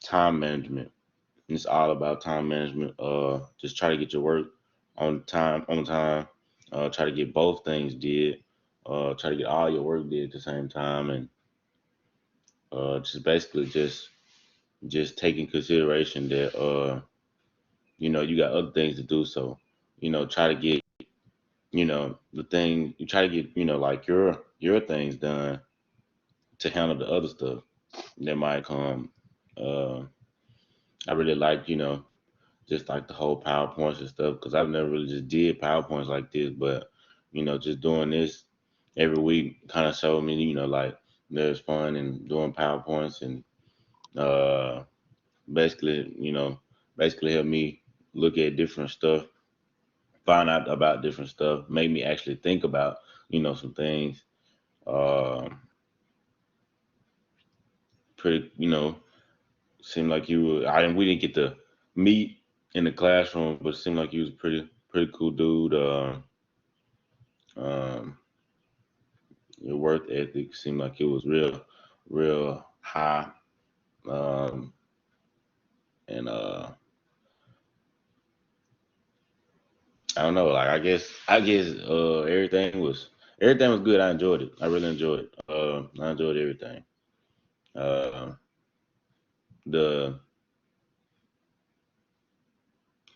time management. It's all about time management. Just try to get your work on time. Try to get both things did. Try to get all your work did at the same time, and just basically just taking consideration that you got other things to do. So try to get the thing you try to get like your things done to handle the other stuff that might come. I really like just like the whole PowerPoints and stuff, because I've never really just did PowerPoints like this, but just doing this every week kind of showed me like there's fun in doing PowerPoints, and basically basically help me look at different stuff, find out about different stuff, make me actually think about some things. Pretty seemed like we didn't get to meet in the classroom, but it seemed like he was a pretty cool dude. Um, your work ethic seemed like it was real high. And I don't know, like I guess everything was good. I enjoyed it. I really enjoyed it. I enjoyed everything. the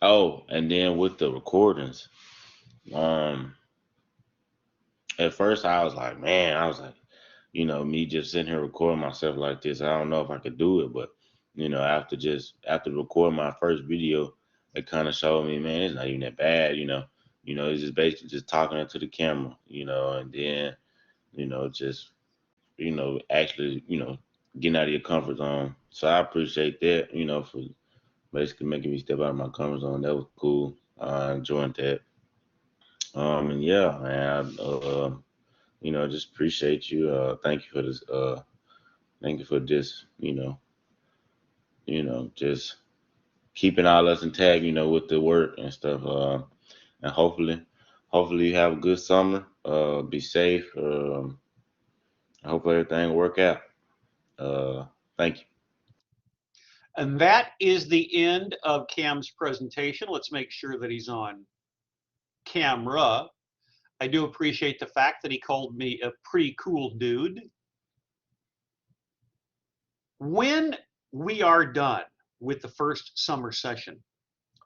oh, and then with the recordings, um, at first I was like, man, I was like, me just sitting here recording myself like this, I don't know if I could do it. But after recording my first video, it kind of showed me, man, it's not even that bad. It's just basically just talking into the camera, and then just actually getting out of your comfort zone. So I appreciate that, for basically making me step out of my comfort zone. That was cool. I enjoyed that. And yeah, man, just appreciate you. Thank you for this. Thank you for this. Just keeping all us intact. With the work and stuff. And hopefully you have a good summer. Be safe. I hope everything will work out. Thank you. And that is the end of Cam's presentation. Let's make sure that he's on camera. I do appreciate the fact that he called me a pretty cool dude. When we are done with the first summer session,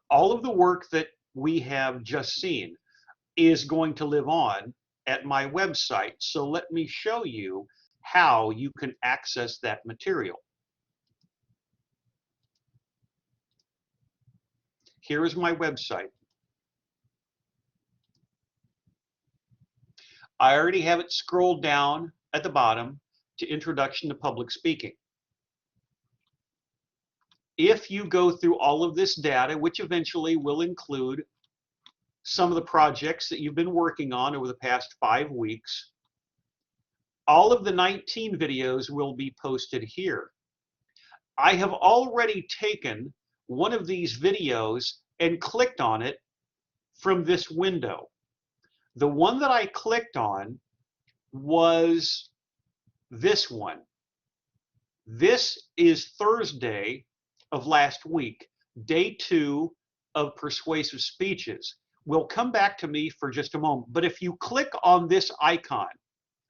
all of the work that we have just seen is going to live on at my website. So let me show you how you can access that material. Here is my website. I already have it scrolled down at the bottom to Introduction to Public Speaking. If you go through all of this data, which eventually will include some of the projects that you've been working on over the past 5 weeks, all of the 19 videos will be posted here. I have already taken one of these videos and clicked on it from this window. The one that I clicked on was this one. This is Thursday of last week, day 2 of persuasive speeches. We'll come back to me for just a moment, but if you click on this icon,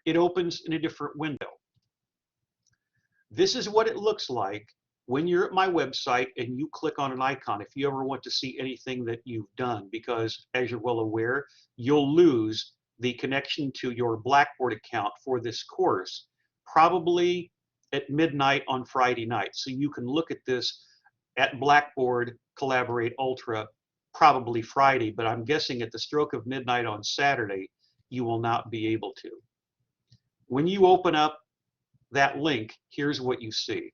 it opens in a different window. This is what it looks like when you're at my website and you click on an icon, if you ever want to see anything that you've done, because as you're well aware, you'll lose the connection to your Blackboard account for this course, probably at midnight on Friday night. So you can look at this at Blackboard Collaborate Ultra probably Friday, but I'm guessing at the stroke of midnight on Saturday, you will not be able to. When you open up that link, here's what you see.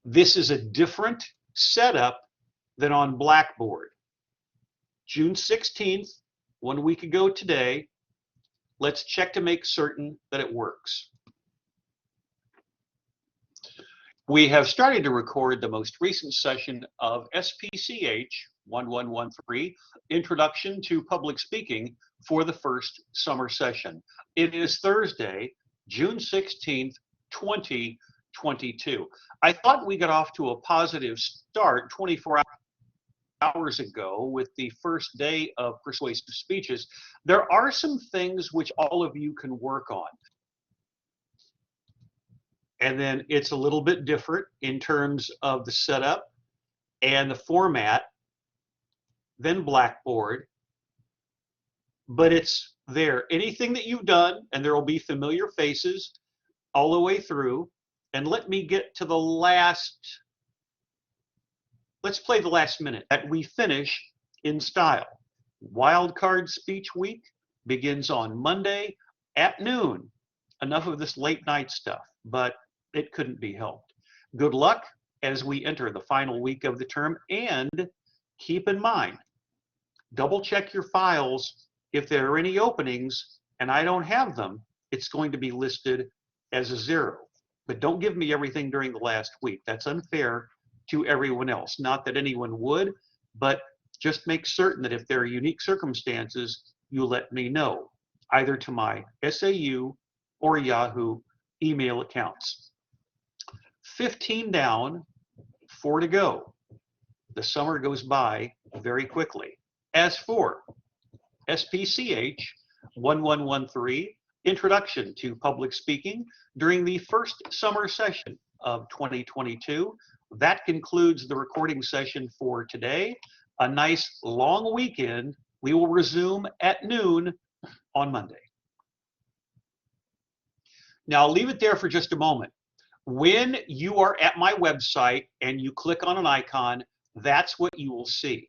This is a different setup than on Blackboard. June 16th, 1 week ago today, let's check to make certain that it works. We have started to record the most recent session of SPCH 1113, Introduction to Public Speaking, for the first summer session. It is Thursday, June 16th, 2022. I thought we got off to a positive start 24 hours ago with the first day of persuasive speeches. There are some things which all of you can work on. And then it's a little bit different in terms of the setup and the format than Blackboard, but it's there. Anything that you've done, and there will be familiar faces all the way through. And let me get to the last, let's play the last minute that we finish in style. Wildcard Speech Week begins on Monday at noon. Enough of this late night stuff, but it couldn't be helped. Good luck as we enter the final week of the term, and keep in mind, double check your files. If there are any openings and I don't have them, it's going to be listed as a 0. But don't give me everything during the last week. That's unfair to everyone else. Not that anyone would, but just make certain that if there are unique circumstances, you let me know, either to my SAU or Yahoo email accounts. 15 down, 4 to go. The summer goes by very quickly. As for SPCH 1113, Introduction to Public Speaking, during the first summer session of 2022. That concludes the recording session for today. A nice long weekend. We will resume at noon on Monday. Now, I'll leave it there for just a moment. When you are at my website and you click on an icon, that's what you will see.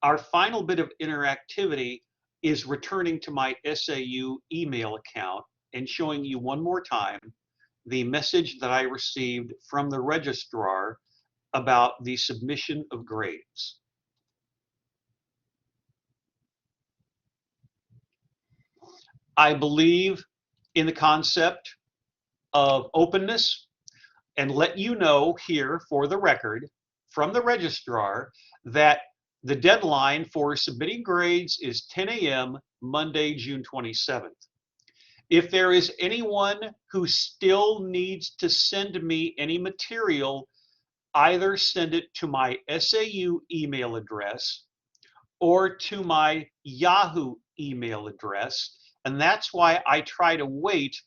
Our final bit of interactivity is returning to my SAU email account and showing you one more time the message that I received from the registrar about the submission of grades. I believe in the concept of openness and let you know here for the record from the registrar that the deadline for submitting grades is 10 a.m. Monday, June 27th. If there is anyone who still needs to send me any material, either send it to my SAU email address or to my Yahoo email address. And that's why I try to wait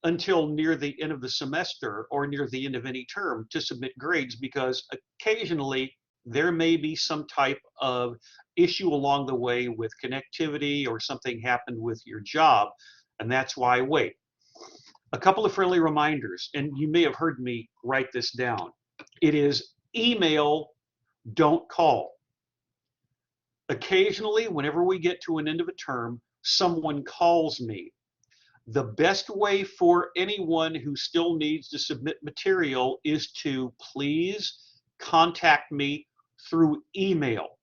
until near the end of the semester or near the end of any term to submit grades, because occasionally there may be some type of issue along the way with connectivity or something happened with your job, and that's why I wait. A couple of friendly reminders, and you may have heard me write this down. It is email, don't call. Occasionally, whenever we get to an end of a term, someone calls me. The best way for anyone who still needs to submit material is to please contact me through email,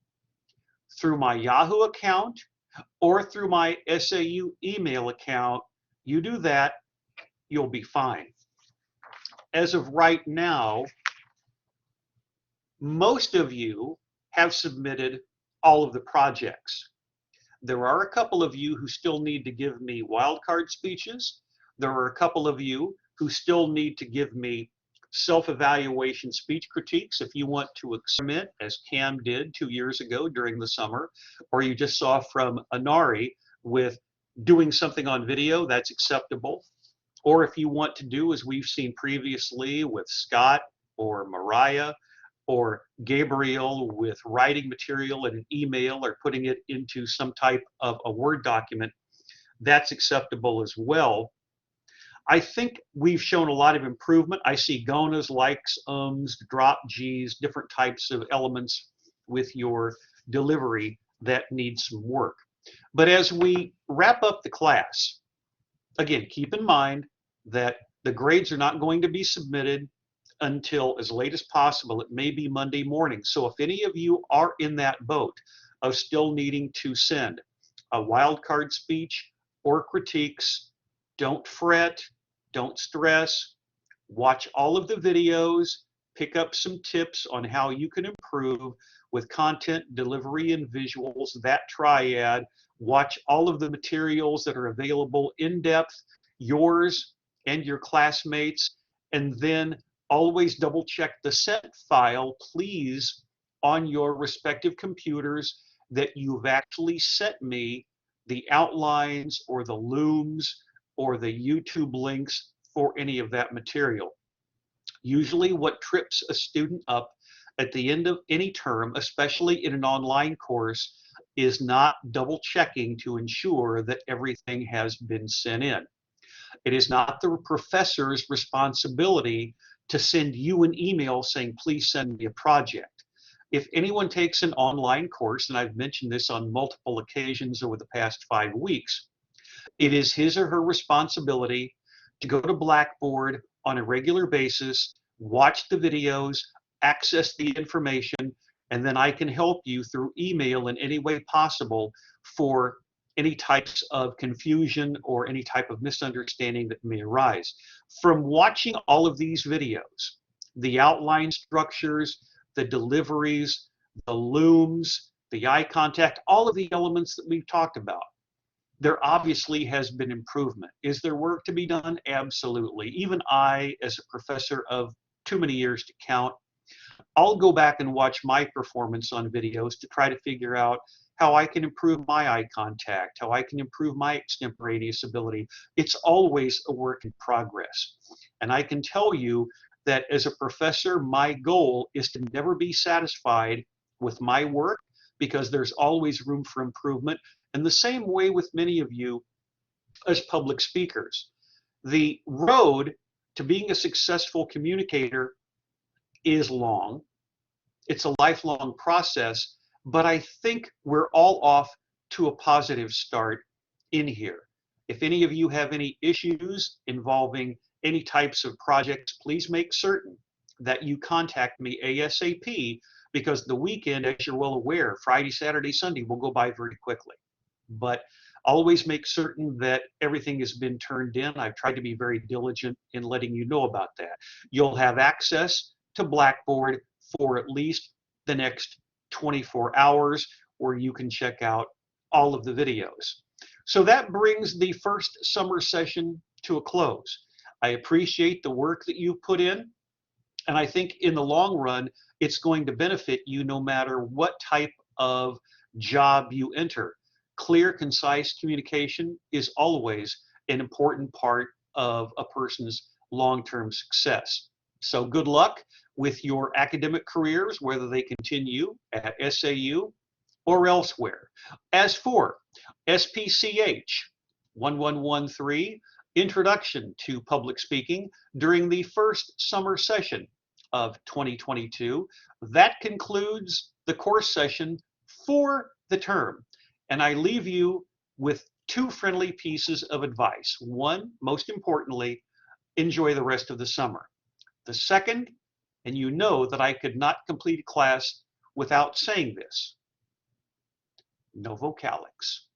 through my Yahoo account or through my SAU email account. You do that, you'll be fine. As of right now, most of you have submitted all of the projects. There are a couple of you who still need to give me wildcard speeches. There are a couple of you who still need to give me self-evaluation speech critiques. If you want to experiment, as Cam did 2 years ago during the summer, or you just saw from Anari with doing something on video, that's acceptable. Or if you want to do, as we've seen previously with Scott or Mariah, or Gabriel with writing material in an email or putting it into some type of a Word document, that's acceptable as well. I think we've shown a lot of improvement. I see gonas, likes, drop Gs, different types of elements with your delivery that need some work. But as we wrap up the class, again, keep in mind that the grades are not going to be submitted until as late as possible. It may be Monday morning. So if any of you are in that boat of still needing to send a wildcard speech or critiques, don't fret, don't stress. Watch all of the videos, pick up some tips on how you can improve with content, delivery, and visuals, that triad. Watch all of the materials that are available in depth, yours and your classmates, and then always double check the set file, please, on your respective computers that you've actually sent me the outlines or the looms or the YouTube links for any of that material. Usually what trips a student up at the end of any term, especially in an online course, is not double checking to ensure that everything has been sent in. It is not the professor's responsibility to send you an email saying, please send me a project. If anyone takes an online course, and I've mentioned this on multiple occasions over the past 5 weeks, it is his or her responsibility to go to Blackboard on a regular basis, watch the videos, access the information, and then I can help you through email in any way possible for any types of confusion or any type of misunderstanding that may arise. From watching all of these videos, the outline structures, the deliveries, the looms, the eye contact, all of the elements that we've talked about, there obviously has been improvement. Is there work to be done? Absolutely. Even I, as a professor of too many years to count, I'll go back and watch my performance on videos to try to figure out how I can improve my eye contact, how I can improve my extemporaneous ability. It's always a work in progress. And I can tell you that as a professor, my goal is to never be satisfied with my work because there's always room for improvement. And the same way with many of you as public speakers. The road to being a successful communicator is long. It's a lifelong process, but I think we're all off to a positive start in here. If any of you have any issues involving any types of projects, please make certain that you contact me ASAP, because the weekend, as you're well aware, Friday, Saturday, Sunday will go by very quickly. But always make certain that everything has been turned in. I've tried to be very diligent in letting you know about that. You'll have access to Blackboard for at least the next 24 hours, where you can check out all of the videos. So that brings the first summer session to a close. I appreciate the work that you've put in, and I think in the long run, it's going to benefit you no matter what type of job you enter. Clear, concise communication is always an important part of a person's long-term success. So good luck with your academic careers, whether they continue at SAU or elsewhere. As for SPCH 1113, Introduction to Public Speaking, during the first summer session of 2022, that concludes the course session for the term. And I leave you with two friendly pieces of advice. One, most importantly, enjoy the rest of the summer. The second, and you know that I could not complete a class without saying this, no vocalics.